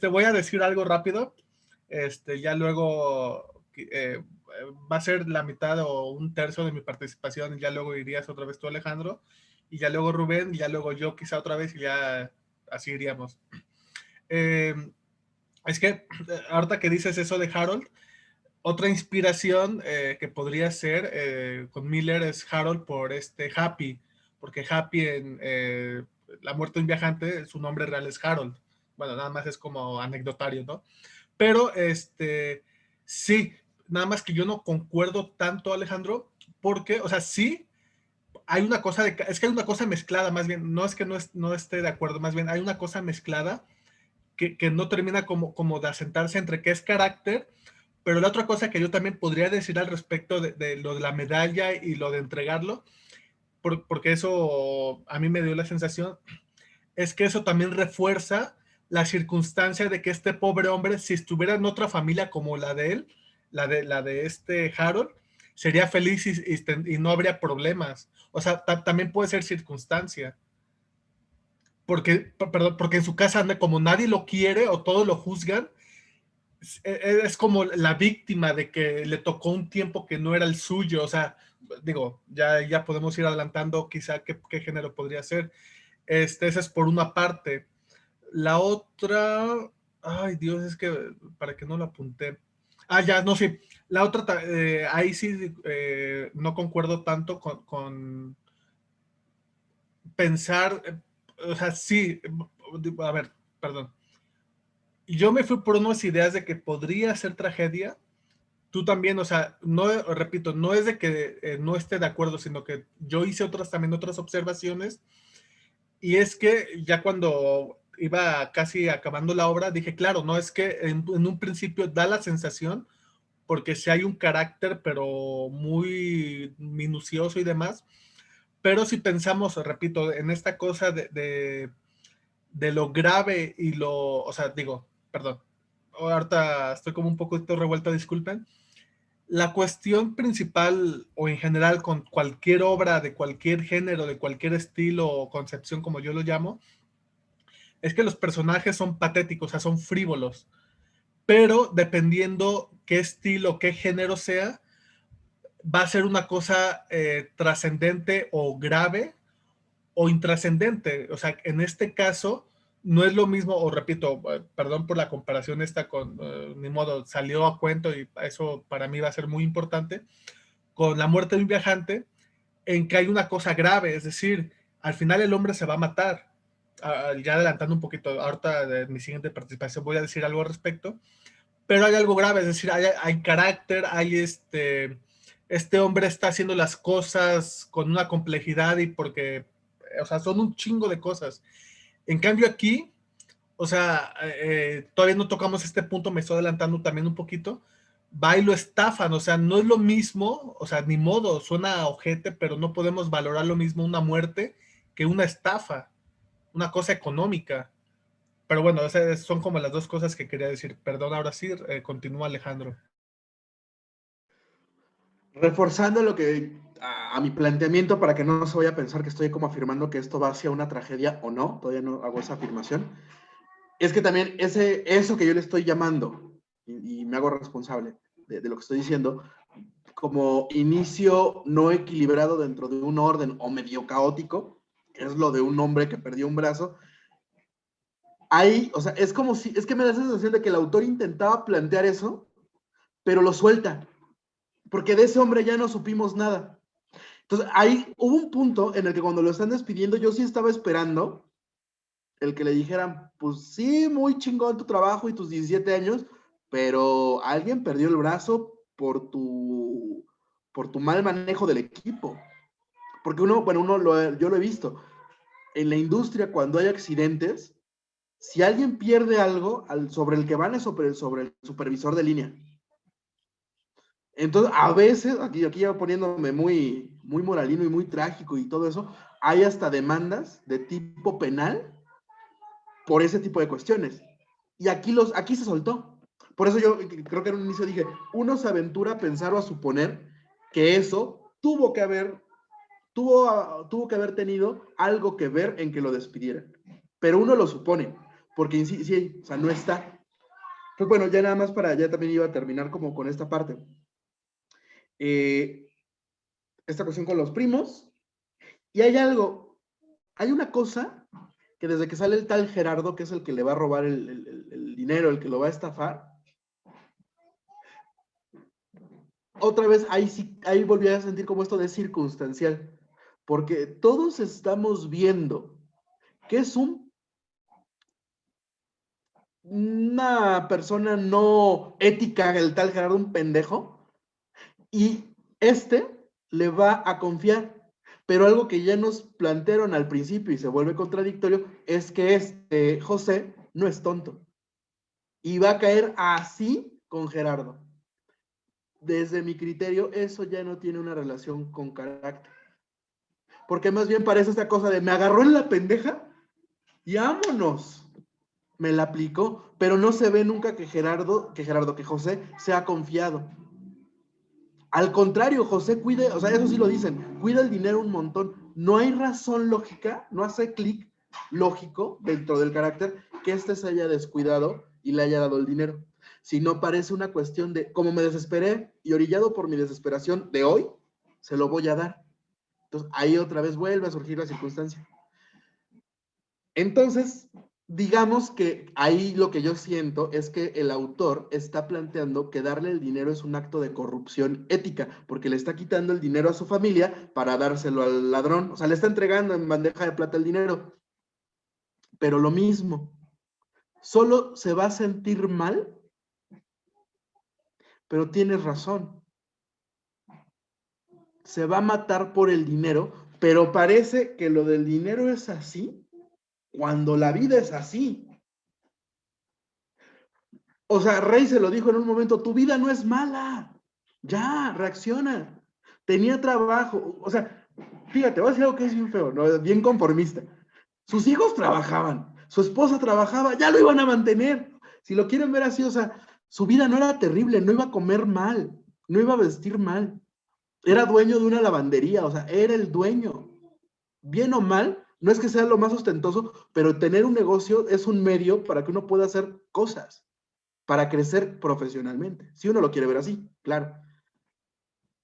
Voy a decir algo rápido. Ya luego va a ser la mitad o un tercio de mi participación, y ya luego irías otra vez tú, Alejandro, y ya luego Rubén, y ya luego yo quizá otra vez, y ya así iríamos. Es que ahorita que dices eso de Harold, otra inspiración que podría ser con Miller es Harold por Happy, porque Happy en La muerte de un viajante, su nombre real es Harold. Bueno, nada más es como anecdotario, ¿no? Pero sí, nada más que yo no concuerdo tanto, Alejandro, porque, o sea, sí, hay una cosa es que hay una cosa mezclada, más bien, no es que no esté de acuerdo, más bien hay una cosa mezclada que no termina como de asentarse entre qué es carácter. Pero la otra cosa que yo también podría decir al respecto de lo de la medalla y lo de entregarlo, porque eso a mí me dio la sensación, es que eso también refuerza la circunstancia de que este pobre hombre, si estuviera en otra familia como la de él, la de Harold, sería feliz y no habría problemas. O sea, también puede ser circunstancia. Porque en su casa, como nadie lo quiere o todos lo juzgan, es como la víctima de que le tocó un tiempo que no era el suyo. O sea, digo, ya podemos ir adelantando quizá qué género podría ser. Esa es por una parte. La otra, ay Dios, es que para que no lo apunté. Ya, no, sí. La otra, ahí sí no concuerdo tanto con pensar, o sea, sí, a ver, perdón. Yo me fui por unas ideas de que podría ser tragedia. Tú también, o sea, no, repito, no es de que no esté de acuerdo, sino que yo hice también otras observaciones, y es que ya cuando iba casi acabando la obra, dije, claro, no es que en un principio da la sensación, porque sí hay un carácter, pero muy minucioso y demás, pero si pensamos, repito, en esta cosa de lo grave y o sea, digo, perdón, ahorita estoy como un poco revuelto, disculpen. La cuestión principal, o en general con cualquier obra de cualquier género, de cualquier estilo o concepción, como yo lo llamo, es que los personajes son patéticos, o sea, son frívolos, pero dependiendo qué estilo, qué género sea, va a ser una cosa trascendente o grave o intrascendente. O sea, en este caso no es lo mismo, o repito, perdón por la comparación esta con, ni modo, salió a cuento y eso para mí va a ser muy importante, con La muerte de un viajante, en que hay una cosa grave, es decir, al final el hombre se va a matar. Ya adelantando un poquito, ahorita de mi siguiente participación voy a decir algo al respecto, pero hay algo grave, es decir, hay carácter, hay este hombre está haciendo las cosas con una complejidad y porque, o sea, son un chingo de cosas. En cambio aquí, o sea, todavía no tocamos este punto, me estoy adelantando también un poquito, va y lo estafan, o sea, no es lo mismo, o sea, ni modo, suena ojete, pero no podemos valorar lo mismo una muerte que una estafa, una cosa económica. Pero bueno, esas son como las dos cosas que quería decir. Perdón, ahora sí, continúa Alejandro. Reforzando lo que a mi planteamiento para que no se vaya a pensar que estoy como afirmando que esto va hacia una tragedia o no, todavía no hago esa afirmación, es que también eso que yo le estoy llamando, y me hago responsable, de lo que estoy diciendo, como inicio no equilibrado dentro de un orden o medio caótico, que es lo de un hombre que perdió un brazo. Ahí, o sea, es como si, es que me da esa sensación de que el autor intentaba plantear eso, pero lo suelta, porque de ese hombre ya no supimos nada. Entonces, ahí hubo un punto en el que cuando lo están despidiendo, yo sí estaba esperando el que le dijeran, pues sí, muy chingón tu trabajo y tus 17 años, pero alguien perdió el brazo por tu mal manejo del equipo. Porque yo lo he visto. En la industria, cuando hay accidentes, si alguien pierde algo, sobre el que van es sobre el supervisor de línea. Entonces, a veces, aquí ya poniéndome muy, muy moralino y muy trágico y todo eso, hay hasta demandas de tipo penal por ese tipo de cuestiones. Y aquí se soltó. Por eso yo creo que en un inicio dije, uno se aventura a pensar o a suponer que eso tuvo que haber tenido algo que ver en que lo despidieran. Pero uno lo supone, porque sí, o sea, no está. Pues bueno, ya nada más ya también iba a terminar como con esta parte. Esta cuestión con los primos. Y hay una cosa que desde que sale el tal Gerardo, que es el que le va a robar el dinero, el que lo va a estafar, otra vez ahí volví a sentir como esto de circunstancial, porque todos estamos viendo que es una persona no ética, el tal Gerardo, un pendejo, y le va a confiar. Pero algo que ya nos plantearon al principio y se vuelve contradictorio es que José no es tonto. Y va a caer así con Gerardo. Desde mi criterio, eso ya no tiene una relación con carácter. Porque más bien parece esta cosa de me agarró en la pendeja y vámonos. Me la aplicó, pero no se ve nunca que José sea confiado. Al contrario, José cuida, o sea, eso sí lo dicen, cuida el dinero un montón. No hay razón lógica, no hace clic lógico dentro del carácter que se haya descuidado y le haya dado el dinero. Si no parece una cuestión de, como me desesperé y orillado por mi desesperación de hoy, se lo voy a dar. Entonces, ahí otra vez vuelve a surgir la circunstancia. Entonces, digamos que ahí lo que yo siento es que el autor está planteando que darle el dinero es un acto de corrupción ética, porque le está quitando el dinero a su familia para dárselo al ladrón. O sea, le está entregando en bandeja de plata el dinero. Pero lo mismo, solo se va a sentir mal, pero tienes razón. Se va a matar por el dinero, pero parece que lo del dinero es así cuando la vida es así. O sea, Rey se lo dijo en un momento, tu vida no es mala, ya, reacciona, tenía trabajo, o sea, fíjate, voy a decir algo que es bien feo, ¿no? Bien conformista. Sus hijos trabajaban, su esposa trabajaba, ya lo iban a mantener. Si lo quieren ver así, o sea, su vida no era terrible, no iba a comer mal, no iba a vestir mal. Era dueño de una lavandería, o sea, era el dueño. Bien o mal, no es que sea lo más ostentoso, pero tener un negocio es un medio para que uno pueda hacer cosas, para crecer profesionalmente. Si uno lo quiere ver así, claro.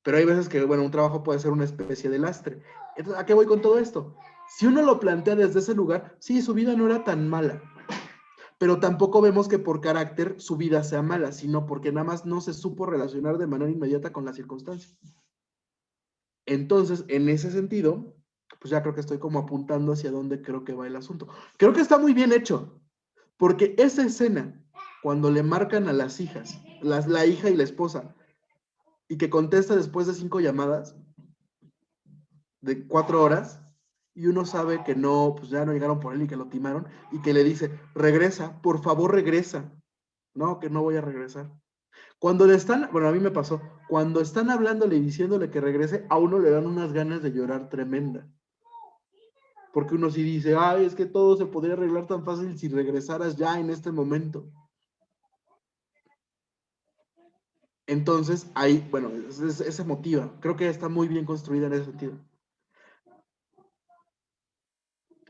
Pero hay veces que, bueno, un trabajo puede ser una especie de lastre. Entonces, ¿a qué voy con todo esto? Si uno lo plantea desde ese lugar, sí, su vida no era tan mala. Pero tampoco vemos que por carácter su vida sea mala, sino porque nada más no se supo relacionar de manera inmediata con las circunstancias. Entonces, en ese sentido, pues ya creo que estoy como apuntando hacia dónde creo que va el asunto. Creo que está muy bien hecho, porque esa escena, cuando le marcan a las hijas, la hija y la esposa, y que contesta después de 5 llamadas, de 4 horas, y uno sabe que no, pues ya no llegaron por él y que lo timaron, y que le dice, regresa, por favor regresa. No, que no voy a regresar. Cuando le están, bueno, a mí me pasó, cuando están hablándole y diciéndole que regrese, a uno le dan unas ganas de llorar tremenda. Porque uno sí dice, ay, es que todo se podría arreglar tan fácil si regresaras ya en este momento. Entonces, ahí, bueno, es emotiva. Creo que está muy bien construida en ese sentido.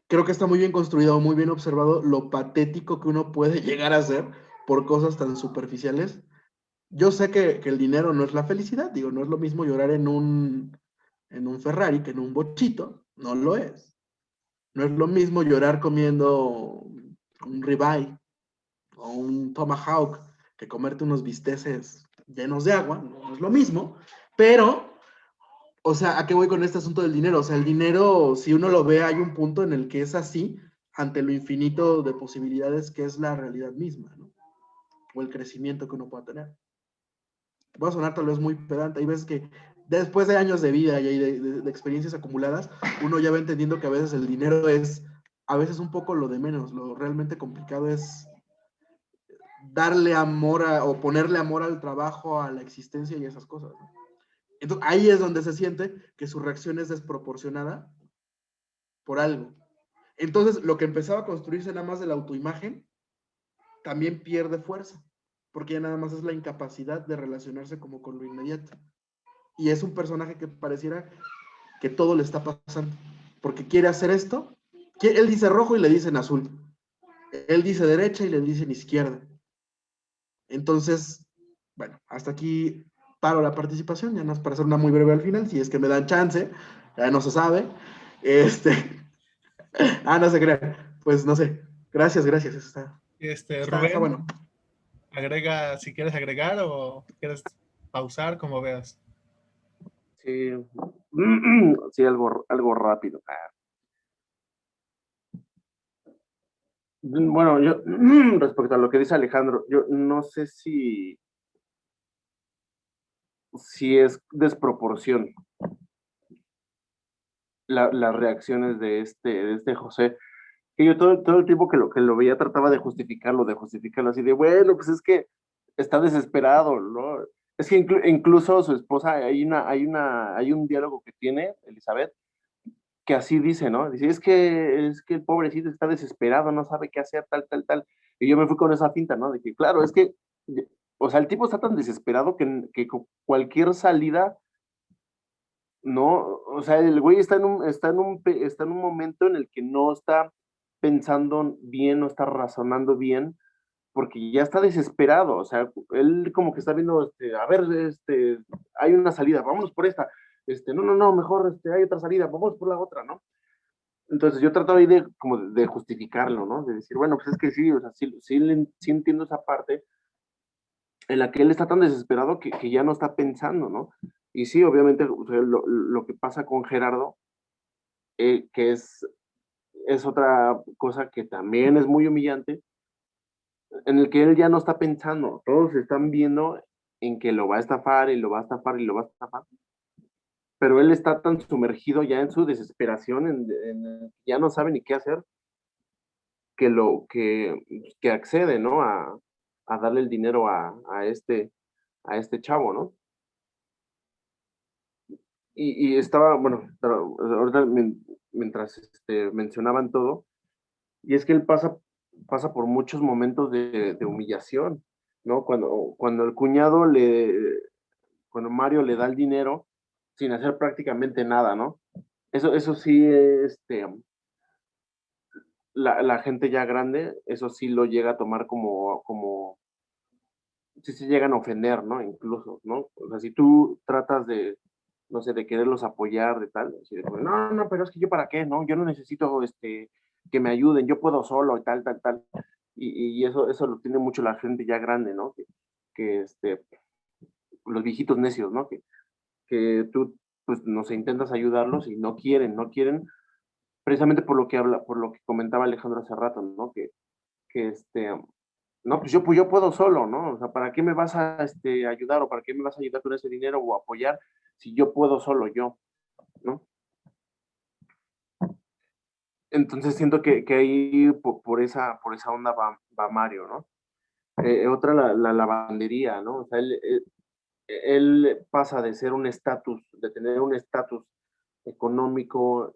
Creo que está muy bien construido, muy bien observado lo patético que uno puede llegar a ser por cosas tan superficiales yo sé que el dinero no es la felicidad, digo, no es lo mismo llorar en un Ferrari que en un bochito, no lo es. No es lo mismo llorar comiendo un ribeye o un tomahawk que comerte unos bisteces llenos de agua, no es lo mismo, pero, o sea, ¿a qué voy con este asunto del dinero? O sea, el dinero, si uno lo ve, hay un punto en el que es así, ante lo infinito de posibilidades que es la realidad misma, ¿no? O el crecimiento que uno pueda tener. Voy a sonar tal vez muy pedante, hay veces que después de años de vida y de experiencias acumuladas, uno ya va entendiendo que a veces el dinero es a veces un poco lo de menos, lo realmente complicado es darle amor o ponerle amor al trabajo, a la existencia y esas cosas, ¿no? Entonces ahí es donde se siente que su reacción es desproporcionada por algo. Entonces lo que empezaba a construirse nada más de la autoimagen también pierde fuerza, porque ya nada más es la incapacidad de relacionarse como con lo inmediato. Y es un personaje que pareciera que todo le está pasando, porque quiere hacer esto, él dice rojo y le dicen azul, él dice derecha y le dicen izquierda. Entonces, bueno, hasta aquí paro la participación, ya no es para hacer una muy breve al final, si es que me dan chance, ya no se sabe. Este, no se crean, pues no sé, gracias, está Rubén, bueno. agrega, si quieres agregar o quieres pausar, como veas. Sí, sí, algo rápido. Bueno, yo, respecto a lo que dice Alejandro, yo no sé si es desproporción las reacciones de este José, que yo todo el tiempo que lo veía trataba de justificarlo así de, bueno, pues es que está desesperado, ¿no? Es que incluso su esposa, hay un diálogo que tiene, Elizabeth, que así dice, ¿no? Dice, es que el pobrecito está desesperado, no sabe qué hacer, tal. Y yo me fui con esa finta, ¿no? De que, claro, es que, o sea, el tipo está tan desesperado que cualquier salida, no, o sea, el güey está en un momento en el que no está pensando bien, no está razonando bien, porque ya está desesperado, o sea, él como que está viendo, a ver, hay una salida, vámonos por esta, no, mejor, hay otra salida, vamos por la otra, ¿no? Entonces yo trataba ahí como de justificarlo, ¿no? De decir, bueno, pues es que sí, o sea, sí entiendo esa parte en la que él está tan desesperado que ya no está pensando, ¿no? Y sí, obviamente, o sea, lo que pasa con Gerardo, que es otra cosa que también es muy humillante, en el que él ya no está pensando, todos están viendo en que lo va a estafar y lo va a estafar y lo va a estafar, pero él está tan sumergido ya en su desesperación, ya no sabe ni qué hacer, que accede, ¿no? A darle el dinero a este chavo, ¿no? Y estaba, bueno, ahorita mientras mencionaban todo, y es que él pasa por muchos momentos de humillación, ¿no? Cuando el cuñado cuando Mario le da el dinero sin hacer prácticamente nada, ¿no? Eso sí, la gente ya grande, eso sí lo llega a tomar sí se llegan a ofender, ¿no? Incluso, ¿no? O sea, si tú tratas no sé, de quererlos apoyar, de tal, así de, no, pero es que yo para qué, ¿no? Yo no necesito, que me ayuden, yo puedo solo y tal. Y eso lo tiene mucho la gente ya grande, ¿no? Que los viejitos necios, ¿no? Que tú, pues, no sé, intentas ayudarlos y no quieren, precisamente por lo que comentaba Alejandro hace rato, ¿no? Que no, pues yo puedo solo, ¿no? O sea, ¿para qué me vas a ayudar o para qué me vas a ayudar con ese dinero o apoyar si yo puedo solo yo, ¿no? Entonces siento que ahí por esa onda va Mario, ¿no? Otra, la lavandería, ¿no? O sea, él pasa de ser un estatus, de tener un estatus económico,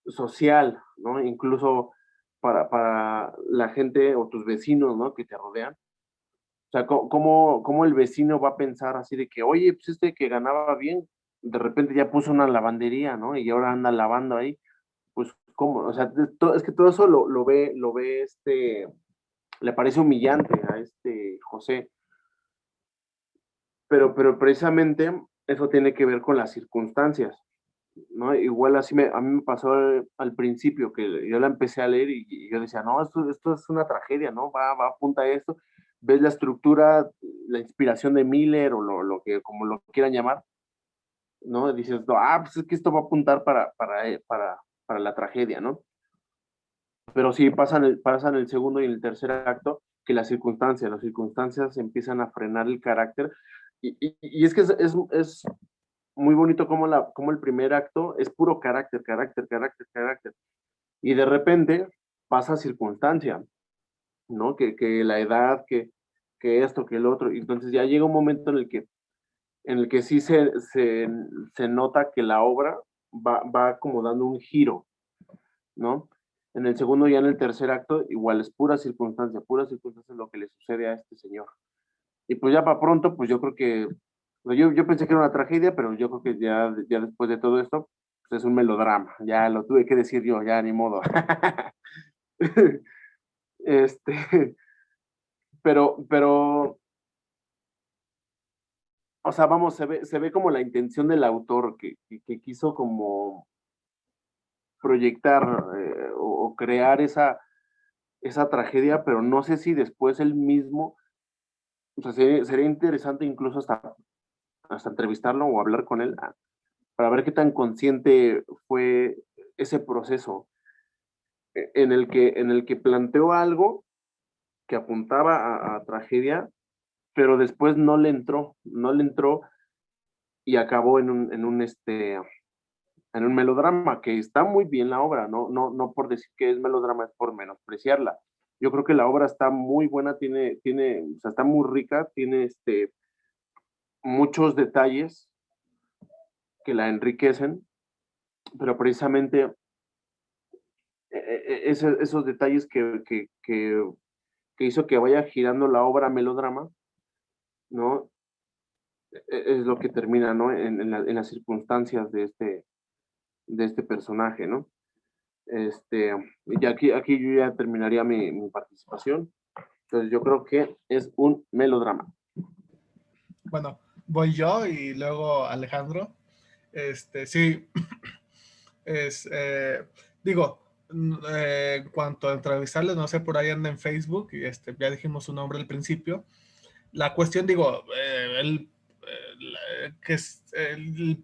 social, ¿no? Incluso para la gente o tus vecinos, ¿no? Que te rodean. O sea, ¿cómo el vecino va a pensar así de que, oye, pues que ganaba bien, de repente ya puso una lavandería, ¿no? Y ahora anda lavando ahí. Pues, ¿cómo? O sea, es que todo eso lo ve, le parece humillante a José, pero precisamente eso tiene que ver con las circunstancias, ¿no? Igual a mí me pasó al principio que yo la empecé a leer y yo decía, no, esto es una tragedia, ¿no? Va apunta a esto, ves la estructura, la inspiración de Miller o lo que, como lo quieran llamar, ¿no? Dices, no, pues es que esto va a apuntar para la tragedia, ¿no? Pero sí pasan el segundo y el tercer acto que las circunstancias empiezan a frenar el carácter y es que es muy bonito como el primer acto es puro carácter, y de repente pasa circunstancia, ¿no? Que la edad, que esto, que el otro, y entonces ya llega un momento en el que sí se nota que la obra va como dando un giro, ¿no? En el segundo y en el tercer acto, igual es pura circunstancia lo que le sucede a este señor. Y pues ya para pronto, pues yo creo que, yo pensé que era una tragedia, pero yo creo que ya después de todo esto, pues es un melodrama, ya lo tuve que decir yo, ya ni modo. Este, pero, o sea, vamos, se ve como la intención del autor que quiso como proyectar o crear esa tragedia, pero no sé si después él mismo, o sea, sería interesante incluso hasta entrevistarlo o hablar con él para ver qué tan consciente fue ese proceso en el que planteó algo que apuntaba a tragedia, pero después no le entró y acabó en un melodrama, que está muy bien la obra, no por decir que es melodrama, es por menospreciarla. Yo creo que la obra está muy buena, o sea, está muy rica, tiene muchos detalles que la enriquecen, pero precisamente esos detalles que hizo que vaya girando la obra melodrama, ¿no? Es lo que termina, ¿no? En las circunstancias de este personaje, ¿no? Y aquí yo ya terminaría mi participación. Entonces yo creo que es un melodrama. Bueno, voy yo y luego Alejandro. Sí, digo, en cuanto a entrevistarles, no sé, por ahí anda en Facebook, y ya dijimos su nombre al principio. La cuestión, digo, el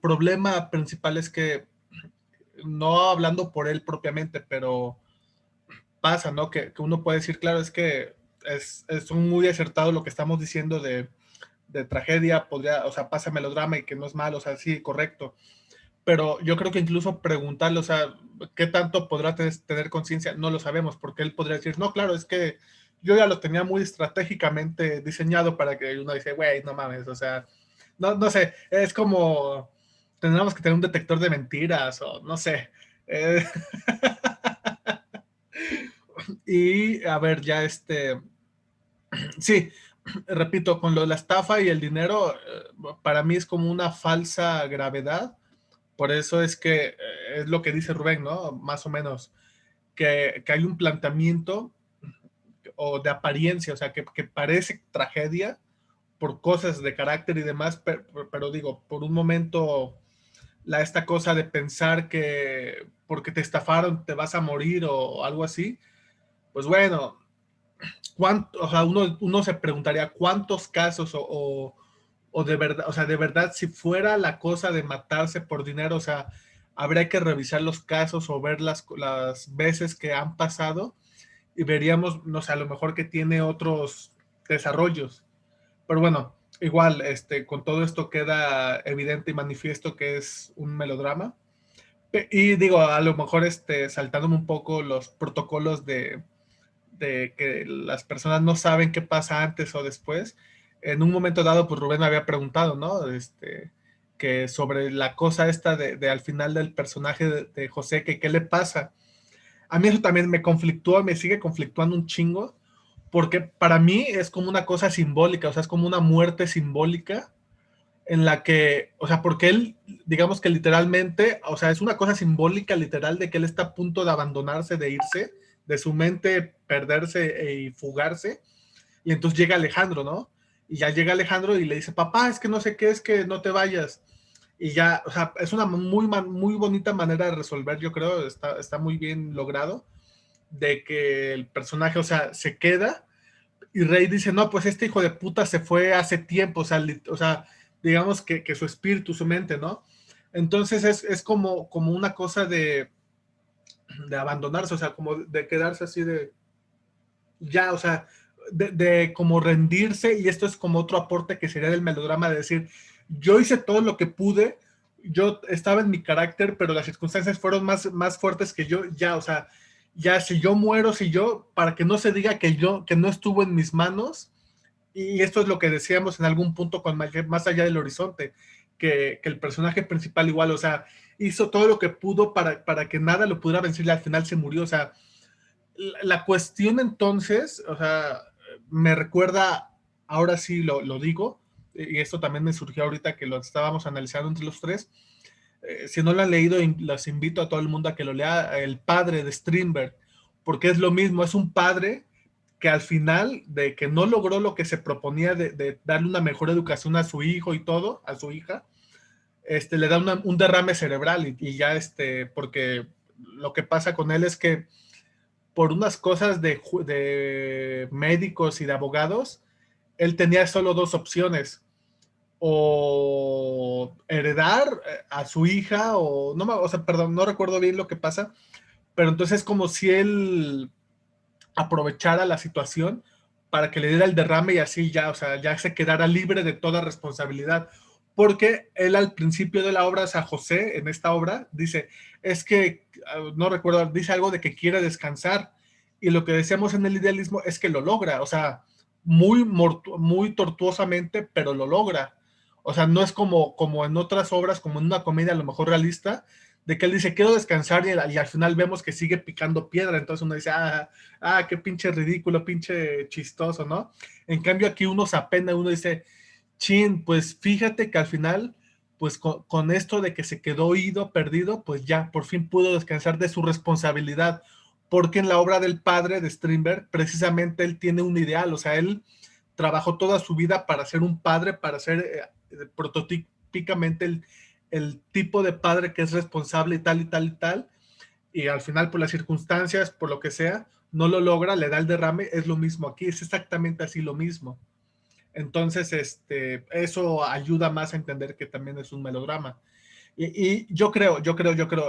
problema principal es que, no hablando por él propiamente, pero pasa, ¿no? Que uno puede decir, claro, es que es muy acertado lo que estamos diciendo de tragedia, o sea, pasa melodrama y que no es malo, o sea, sí, correcto. Pero yo creo que incluso preguntarle, o sea, ¿qué tanto podrá tener conciencia? No lo sabemos, porque él podría decir, no, claro, es que yo ya lo tenía muy estratégicamente diseñado para que uno dice, güey, no mames, o sea, no sé, es como, tendríamos que tener un detector de mentiras, o no sé. Y a ver, ya sí, repito, con lo de la estafa y el dinero, para mí es como una falsa gravedad. Por eso es que es lo que dice Rubén, ¿no? Más o menos, que hay un planteamiento o de apariencia, o sea, que parece tragedia por cosas de carácter y demás, pero digo, por un momento, esta cosa de pensar que porque te estafaron te vas a morir o algo así, pues bueno, o sea, uno se preguntaría cuántos casos o de verdad, o sea, de verdad, si fuera la cosa de matarse por dinero, o sea, habría que revisar los casos o ver las veces que han pasado y veríamos, no sé, a lo mejor que tiene otros desarrollos. Pero bueno, igual, con todo esto queda evidente y manifiesto que es un melodrama. Y digo, a lo mejor saltándome un poco los protocolos de que las personas no saben qué pasa antes o después. En un momento dado, pues Rubén me había preguntado, ¿no? Que sobre la cosa esta de al final del personaje de José, que qué le pasa. A mí eso también me conflictúa, me sigue conflictuando un chingo, porque para mí es como una cosa simbólica, o sea, es como una muerte simbólica en la que, o sea, porque él, digamos que literalmente, o sea, es una cosa simbólica literal de que él está a punto de abandonarse, de irse, de su mente perderse y fugarse, y entonces llega Alejandro, ¿no? Y ya llega Alejandro y le dice, papá, es que no sé qué, es que no te vayas. Y ya, o sea, es una muy bonita manera de resolver, yo creo, está muy bien logrado, de que el personaje, o sea, se queda y Rey dice, no, pues este hijo de puta se fue hace tiempo, o sea digamos que su espíritu, su mente, ¿no? Entonces es como una cosa de abandonarse, o sea, como de quedarse así de, ya, o sea, de como rendirse, y esto es como otro aporte que sería del melodrama, de decir, yo hice todo lo que pude, yo estaba en mi carácter, pero las circunstancias fueron más fuertes que yo, ya, o sea, ya si yo muero, para que no se diga que no estuvo en mis manos, y esto es lo que decíamos en algún punto con Más allá del horizonte, que el personaje principal igual, o sea, hizo todo lo que pudo para que nada lo pudiera vencer y al final se murió, o sea, la cuestión entonces, o sea, me recuerda, ahora sí lo digo, y esto también me surgió ahorita que lo estábamos analizando entre los tres. Si no lo han leído, los invito a todo el mundo a que lo lea, El padre de Strindberg, porque es lo mismo, es un padre que al final de que no logró lo que se proponía de darle una mejor educación a su hijo y todo, a su hija, le da un derrame cerebral y ya porque lo que pasa con él es que por unas cosas de médicos y de abogados, él tenía solo dos opciones, o heredar a su hija, o sea, perdón, no recuerdo bien lo que pasa, pero entonces es como si él aprovechara la situación para que le diera el derrame y así ya, o sea, ya se quedara libre de toda responsabilidad. Porque él al principio de la obra, o sea, José, en esta obra, dice, es que, no recuerdo, dice algo de que quiere descansar, y lo que decíamos en el idealismo es que lo logra, o sea, muy tortuosamente, pero lo logra. O sea, no es como en otras obras, como en una comedia a lo mejor realista, de que él dice, quiero descansar, y al final vemos que sigue picando piedra, entonces uno dice, qué pinche ridículo, pinche chistoso, ¿no? En cambio aquí uno se apena, uno dice, chin, pues fíjate que al final, pues con esto de que se quedó oído, perdido, pues ya, por fin pudo descansar de su responsabilidad, porque en la obra del padre de Strindberg, precisamente él tiene un ideal, o sea, él trabajó toda su vida para ser un padre, para ser prototípicamente el tipo de padre que es responsable y tal y tal y tal, y al final por las circunstancias, por lo que sea, no lo logra, le da el derrame, es lo mismo aquí, es exactamente así lo mismo. Entonces, eso ayuda más a entender que también es un melodrama. Y yo creo,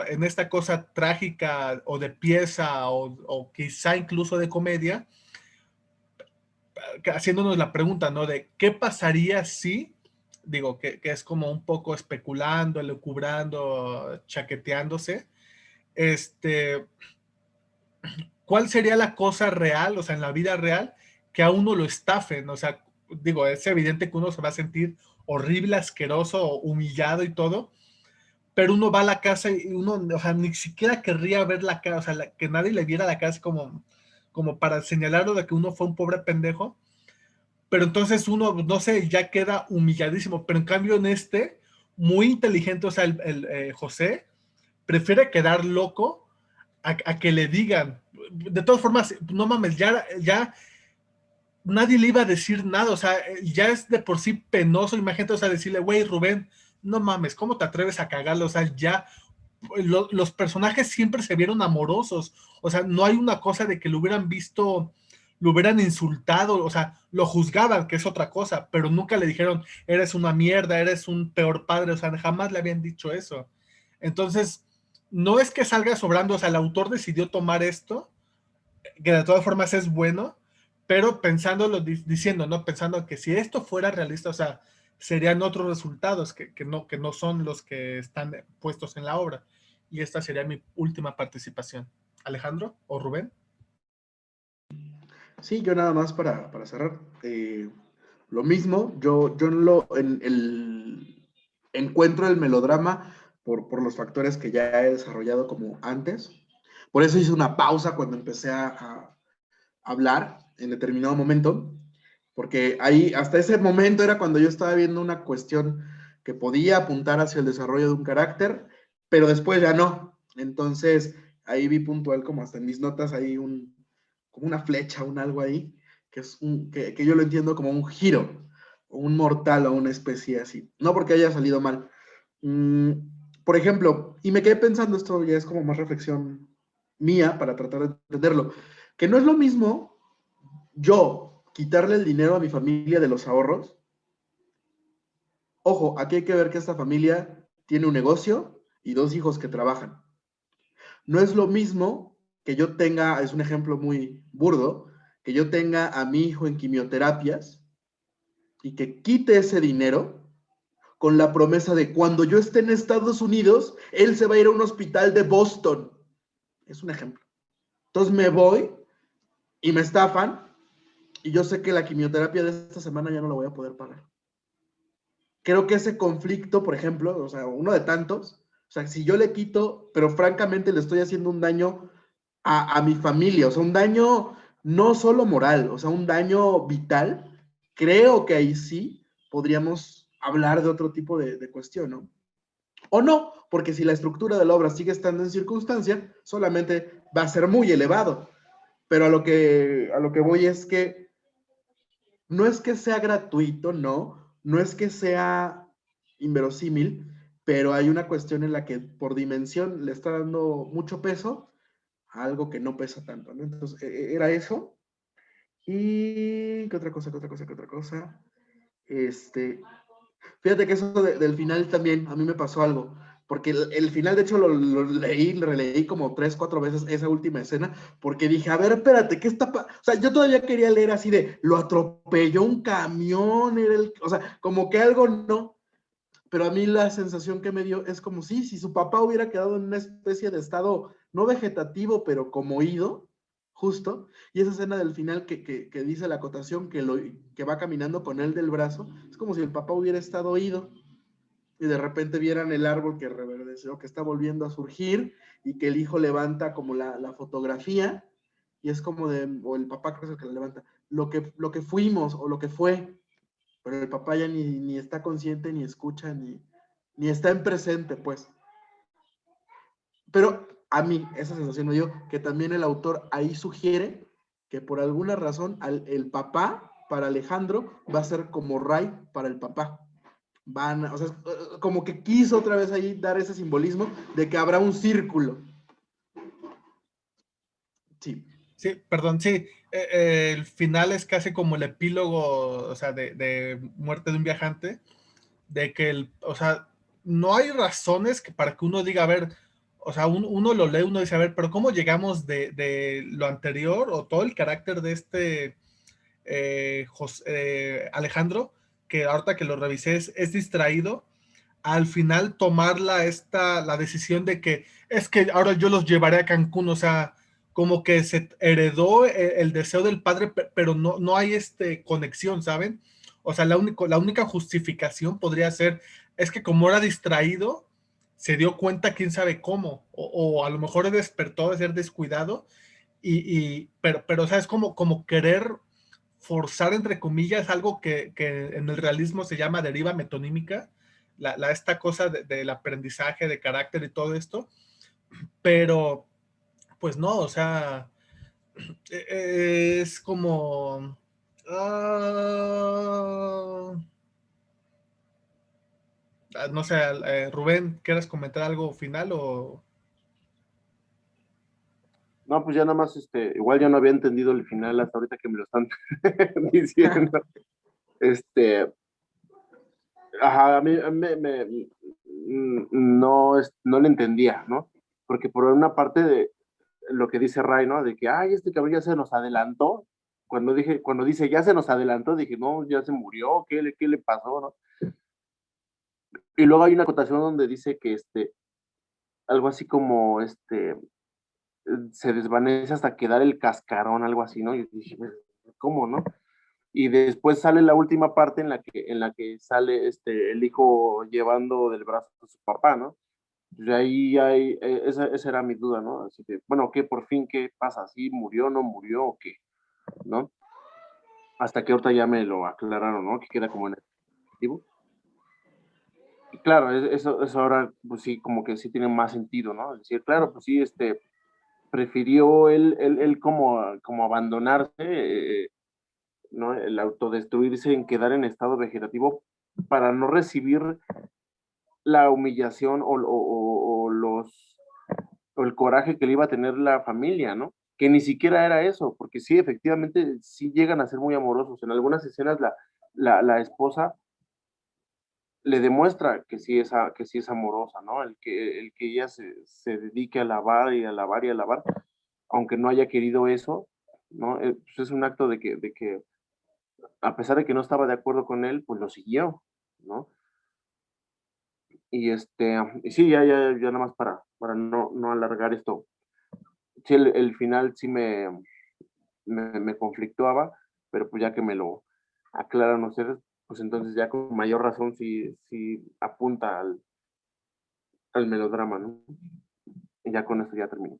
en esta cosa trágica o de pieza o quizá incluso de comedia, haciéndonos la pregunta, ¿no? De qué pasaría si, digo, que es como un poco especulando, elucubrando, chaqueteándose, ¿cuál sería la cosa real, o sea, en la vida real, que a uno lo estafen? O sea, digo, es evidente que uno se va a sentir horrible, asqueroso, humillado y todo, pero uno va a la casa y uno, o sea, ni siquiera querría ver la cara, o sea, que nadie le viera la casa como para señalarlo de que uno fue un pobre pendejo, pero entonces uno, no sé, ya queda humilladísimo, pero en cambio muy inteligente, o sea, José, prefiere quedar loco a que le digan. De todas formas, no mames, ya nadie le iba a decir nada, o sea, ya es de por sí penoso, imagínate, o sea, decirle, güey, Rubén, no mames, ¿cómo te atreves a cagarlo? O sea, ya los personajes siempre se vieron amorosos, o sea, no hay una cosa de que lo hubieran visto, lo hubieran insultado, o sea, lo juzgaban, que es otra cosa, pero nunca le dijeron, eres una mierda, eres un peor padre, o sea, jamás le habían dicho eso. Entonces, no es que salga sobrando, o sea, el autor decidió tomar esto, que de todas formas es bueno, pero pensándolo, diciendo, ¿no? Pensando que si esto fuera realista, o sea, serían otros resultados que no son los que están puestos en la obra. Y esta sería mi última participación. ¿Alejandro o Rubén? Sí, yo nada más para cerrar. Lo mismo, yo encuentro el melodrama por los factores que ya he desarrollado como antes. Por eso hice una pausa cuando empecé a hablar en determinado momento, porque ahí, hasta ese momento era cuando yo estaba viendo una cuestión que podía apuntar hacia el desarrollo de un carácter, pero después ya no. Entonces, ahí vi puntual, como hasta en mis notas, ahí como una flecha, un algo ahí, que yo lo entiendo como un giro. un mortal o una especie así. No porque haya salido mal. Por ejemplo, y me quedé pensando, esto ya es como más reflexión mía para tratar de entenderlo, que no es lo mismo yo quitarle el dinero a mi familia de los ahorros. Ojo, aquí hay que ver que esta familia tiene un negocio y 2 hijos que trabajan. No es lo mismo que yo tenga, es un ejemplo muy burdo, que yo tenga a mi hijo en quimioterapias y que quite ese dinero con la promesa de cuando yo esté en Estados Unidos, él se va a ir a un hospital de Boston. Es un ejemplo. Entonces me voy y me estafan y yo sé que la quimioterapia de esta semana ya no la voy a poder pagar. Creo que ese conflicto, por ejemplo, o sea, uno de tantos, o sea, si yo le quito, pero francamente le estoy haciendo un daño a mi familia, o sea, un daño no solo moral, o sea, un daño vital, creo que ahí sí podríamos hablar de otro tipo de cuestión, ¿no? O no, porque si la estructura de la obra sigue estando en circunstancia, solamente va a ser muy elevado. Pero a lo que voy es que no es que sea gratuito, no es que sea inverosímil, pero hay una cuestión en la que por dimensión le está dando mucho peso a algo que no pesa tanto, ¿no? Entonces, era eso. Y, ¿qué otra cosa, qué otra cosa, qué otra cosa? Fíjate que eso del final también, a mí me pasó algo, porque el final, de hecho, lo leí, lo releí como 3, 4 veces esa última escena, porque dije, a ver, espérate, ¿qué está O sea, yo todavía quería leer así de, lo atropelló un camión, o sea, como que algo no, pero a mí la sensación que me dio es como si su papá hubiera quedado en una especie de estado, no vegetativo, pero como ido, justo, y esa escena del final que dice la acotación que va caminando con él del brazo, es como si el papá hubiera estado ido y de repente vieran el árbol que reverdeció, que está volviendo a surgir y que el hijo levanta como la fotografía y es como o el papá creo que es el que la levanta, lo que fuimos o lo que fue, pero el papá ya ni está consciente, ni escucha, ni está en presente, pues. Pero a mí esa sensación me dio que también el autor ahí sugiere que por alguna razón el papá para Alejandro va a ser como Ray para el papá. O sea, como que quiso otra vez ahí dar ese simbolismo de que habrá un círculo. Sí. Sí, perdón, sí. El final es casi como el epílogo, o sea, de muerte de un viajante, de que o sea, no hay razones para que uno diga, a ver, o sea, uno lo lee, uno dice, a ver, pero ¿cómo llegamos de lo anterior o todo el carácter de este Alejandro, que ahorita que lo revisé es distraído, al final tomar la decisión de que es que ahora yo los llevaré a Cancún, o sea, como que se heredó el deseo del padre, pero no hay conexión, ¿saben? O sea, la única justificación podría ser, es que como era distraído, se dio cuenta quién sabe cómo, o a lo mejor despertó de ser descuidado, pero o sea, es como querer forzar, entre comillas, algo que en el realismo se llama deriva metonímica, esta cosa del aprendizaje de carácter y todo esto, pero pues no, o sea, es como... no sé, Rubén, ¿quieres comentar algo final o...? No, pues ya nada más, igual ya no había entendido el final hasta ahorita que me lo están diciendo. Ajá, no le entendía, ¿no? Porque por una parte de lo que dice Ray, ¿no? De que, ay, este cabrón ya se nos adelantó. Cuando dice ya se nos adelantó, dije, no, ya se murió, ¿qué le pasó, no? Y luego hay una acotación donde dice que algo así como se desvanece hasta quedar el cascarón, algo así, ¿no? Y dije, ¿cómo, no? Y después sale la última parte en la que sale el hijo llevando del brazo a su papá, ¿no? Y ahí esa era mi duda, ¿no? Así que, bueno, ¿qué por fin qué pasa? ¿Sí murió, no murió o qué? ¿No? Hasta que ahorita ya me lo aclararon, ¿no? Que queda como en el objetivo. Y claro, eso ahora, pues sí, como que sí tiene más sentido, ¿no? Es decir, claro, pues sí, prefirió él como abandonarse, ¿no? El autodestruirse, en quedar en estado vegetativo para no recibir la humillación o el coraje que le iba a tener la familia, ¿no? Que ni siquiera era eso, porque sí, efectivamente, sí llegan a ser muy amorosos. En algunas escenas la esposa le demuestra que sí es amorosa, ¿no? El que ella se dedique a lavar y a lavar y a lavar, aunque no haya querido eso, ¿no? Pues es un acto de que, a pesar de que no estaba de acuerdo con él, pues lo siguió, ¿no? Y sí, ya nada más para no alargar esto. Sí, el final sí me conflictuaba, pero pues ya que me lo aclaran ustedes, pues entonces ya con mayor razón sí apunta al melodrama, ¿no? Y ya con eso ya termino.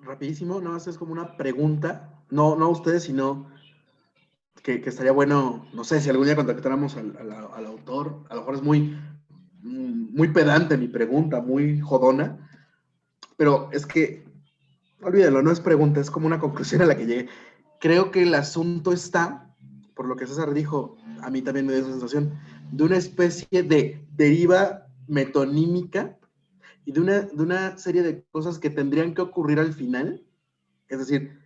Rapidísimo, nada más es como una pregunta, no a ustedes, sino que estaría bueno, no sé, si algún día contactáramos al autor, a lo mejor es muy pedante mi pregunta, muy jodona, pero es que, olvídalo, no es pregunta, es como una conclusión a la que llegué. Creo que el asunto está, por lo que César dijo, a mí también me dio esa sensación, de una especie de deriva metonímica y de una serie de cosas que tendrían que ocurrir al final. Es decir,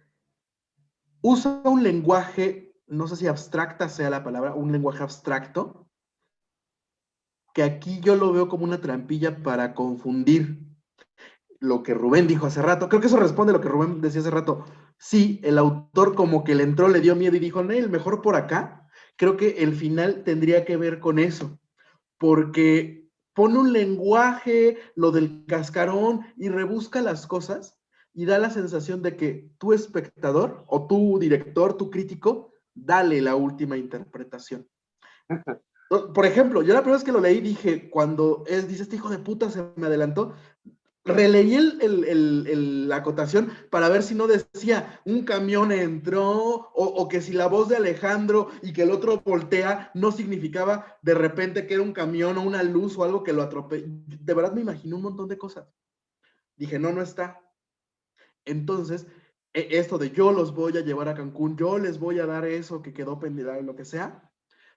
usa un lenguaje, no sé si abstracta sea la palabra, un lenguaje abstracto, que aquí yo lo veo como una trampilla para confundir lo que Rubén dijo hace rato. Creo que eso responde a lo que Rubén decía hace rato. Sí, el autor como que le entró, le dio miedo y dijo, no, el mejor por acá. Creo que el final tendría que ver con eso, porque pone un lenguaje, lo del cascarón, y rebusca las cosas y da la sensación de que tu espectador o tu director, tu crítico, dale la última interpretación. Por ejemplo, yo la primera vez que lo leí dije, cuando dice este hijo de puta se me adelantó, releí la acotación para ver si no decía un camión entró o que si la voz de Alejandro y que el otro voltea no significaba de repente que era un camión o una luz o algo que lo atropelló. De verdad me imaginé un montón de cosas. Dije, no está. Entonces, esto de yo los voy a llevar a Cancún, yo les voy a dar eso que quedó pendiente, lo que sea,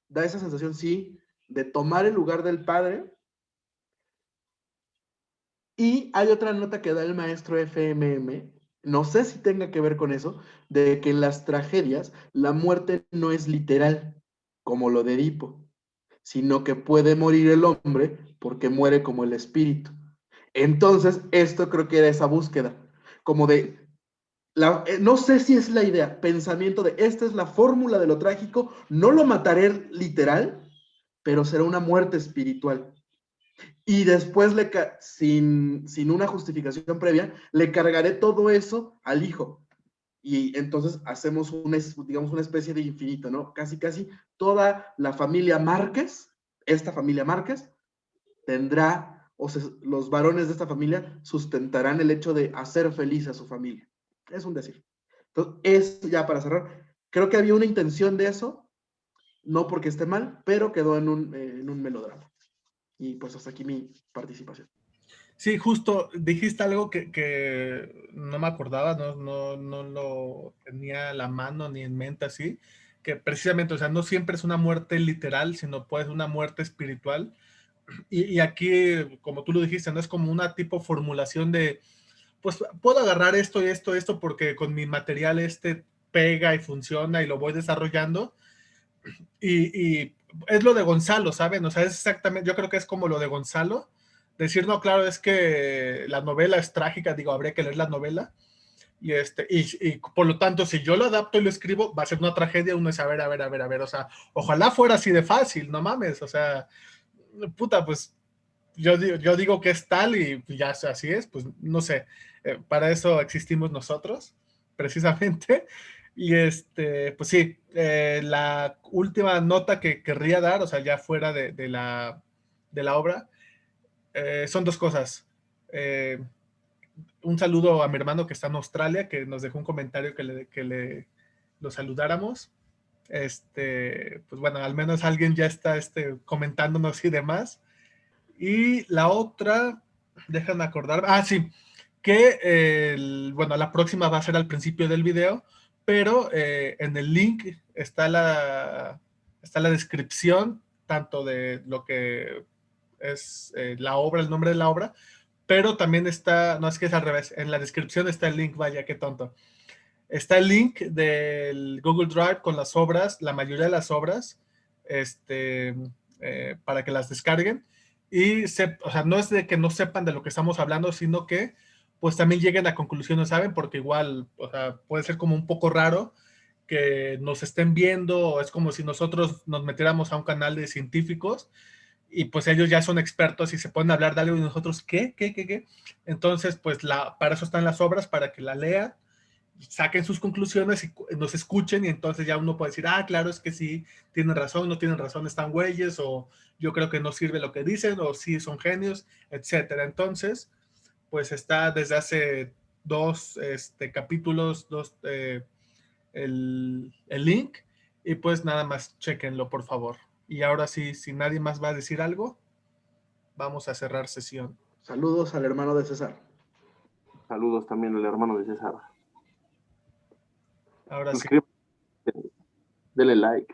da esa sensación, sí, de tomar el lugar del padre. Y hay otra nota que da el maestro FMM, no sé si tenga que ver con eso, de que en las tragedias la muerte no es literal, como lo de Edipo, sino que puede morir el hombre porque muere como el espíritu. Entonces, esto creo que era esa búsqueda, como de, no sé si es la idea, pensamiento de, esta es la fórmula de lo trágico, no lo mataré literal, pero será una muerte espiritual. Y después, sin una justificación previa, le cargaré todo eso al hijo. Y entonces hacemos digamos, una especie de infinito, ¿no? Casi, casi toda la familia Márquez, esta familia Márquez, tendrá, los varones de esta familia sustentarán el hecho de hacer feliz a su familia. Es un decir. Entonces, eso ya para cerrar, creo que había una intención de eso, no porque esté mal, pero quedó en un melodrama. Y pues hasta aquí mi participación. Sí, justo dijiste algo que no me acordaba, no lo tenía a la mano ni en mente así, que precisamente, o sea, no siempre es una muerte literal, sino puede ser una muerte espiritual. Y aquí, como tú lo dijiste, no es como una tipo formulación de, pues puedo agarrar esto y esto, esto, porque con mi material pega y funciona y lo voy desarrollando. Y es lo de Gonzalo, ¿saben? O sea, es exactamente, yo creo que es como lo de Gonzalo. Decir, no, claro, es que la novela es trágica, digo, habría que leer la novela. Y por lo tanto, si yo lo adapto y lo escribo, va a ser una tragedia. Uno dice, a ver, o sea, ojalá fuera así de fácil, no mames, o sea, puta, pues yo digo que es tal y ya así es, pues no sé, para eso existimos nosotros, precisamente. Y pues sí, la última nota que querría dar, o sea, ya fuera de la obra, son dos cosas. Un saludo a mi hermano que está en Australia, que nos dejó un comentario que lo saludáramos. Pues bueno, al menos alguien ya está comentándonos y demás. Y la otra, déjame acordar, sí, que bueno, la próxima va a ser al principio del video, pero en el link está la descripción tanto de lo que es la obra, el nombre de la obra, pero también está, no es que es al revés, en la descripción está el link, vaya, qué tonto. Está el link del Google Drive con las obras, la mayoría de las obras, para que las descarguen. Y, o sea, no es de que no sepan de lo que estamos hablando, sino que pues también lleguen a conclusiones, ¿saben? Porque igual, o sea, puede ser como un poco raro que nos estén viendo, o es como si nosotros nos metiéramos a un canal de científicos y pues ellos ya son expertos y se ponen a hablar de algo y nosotros, ¿qué? Entonces, pues para eso están las obras, para que la lean, saquen sus conclusiones y nos escuchen y entonces ya uno puede decir, ah, claro, es que sí, tienen razón, no tienen razón, están güeyes, o yo creo que no sirve lo que dicen, o sí son genios, etcétera. Entonces, pues está desde hace dos capítulos, el link, y pues nada más, chequenlo, por favor. Y ahora sí, si nadie más va a decir algo, vamos a cerrar sesión. Saludos al hermano de César. Saludos también al hermano de César. Ahora sí. Suscríbete, dele like.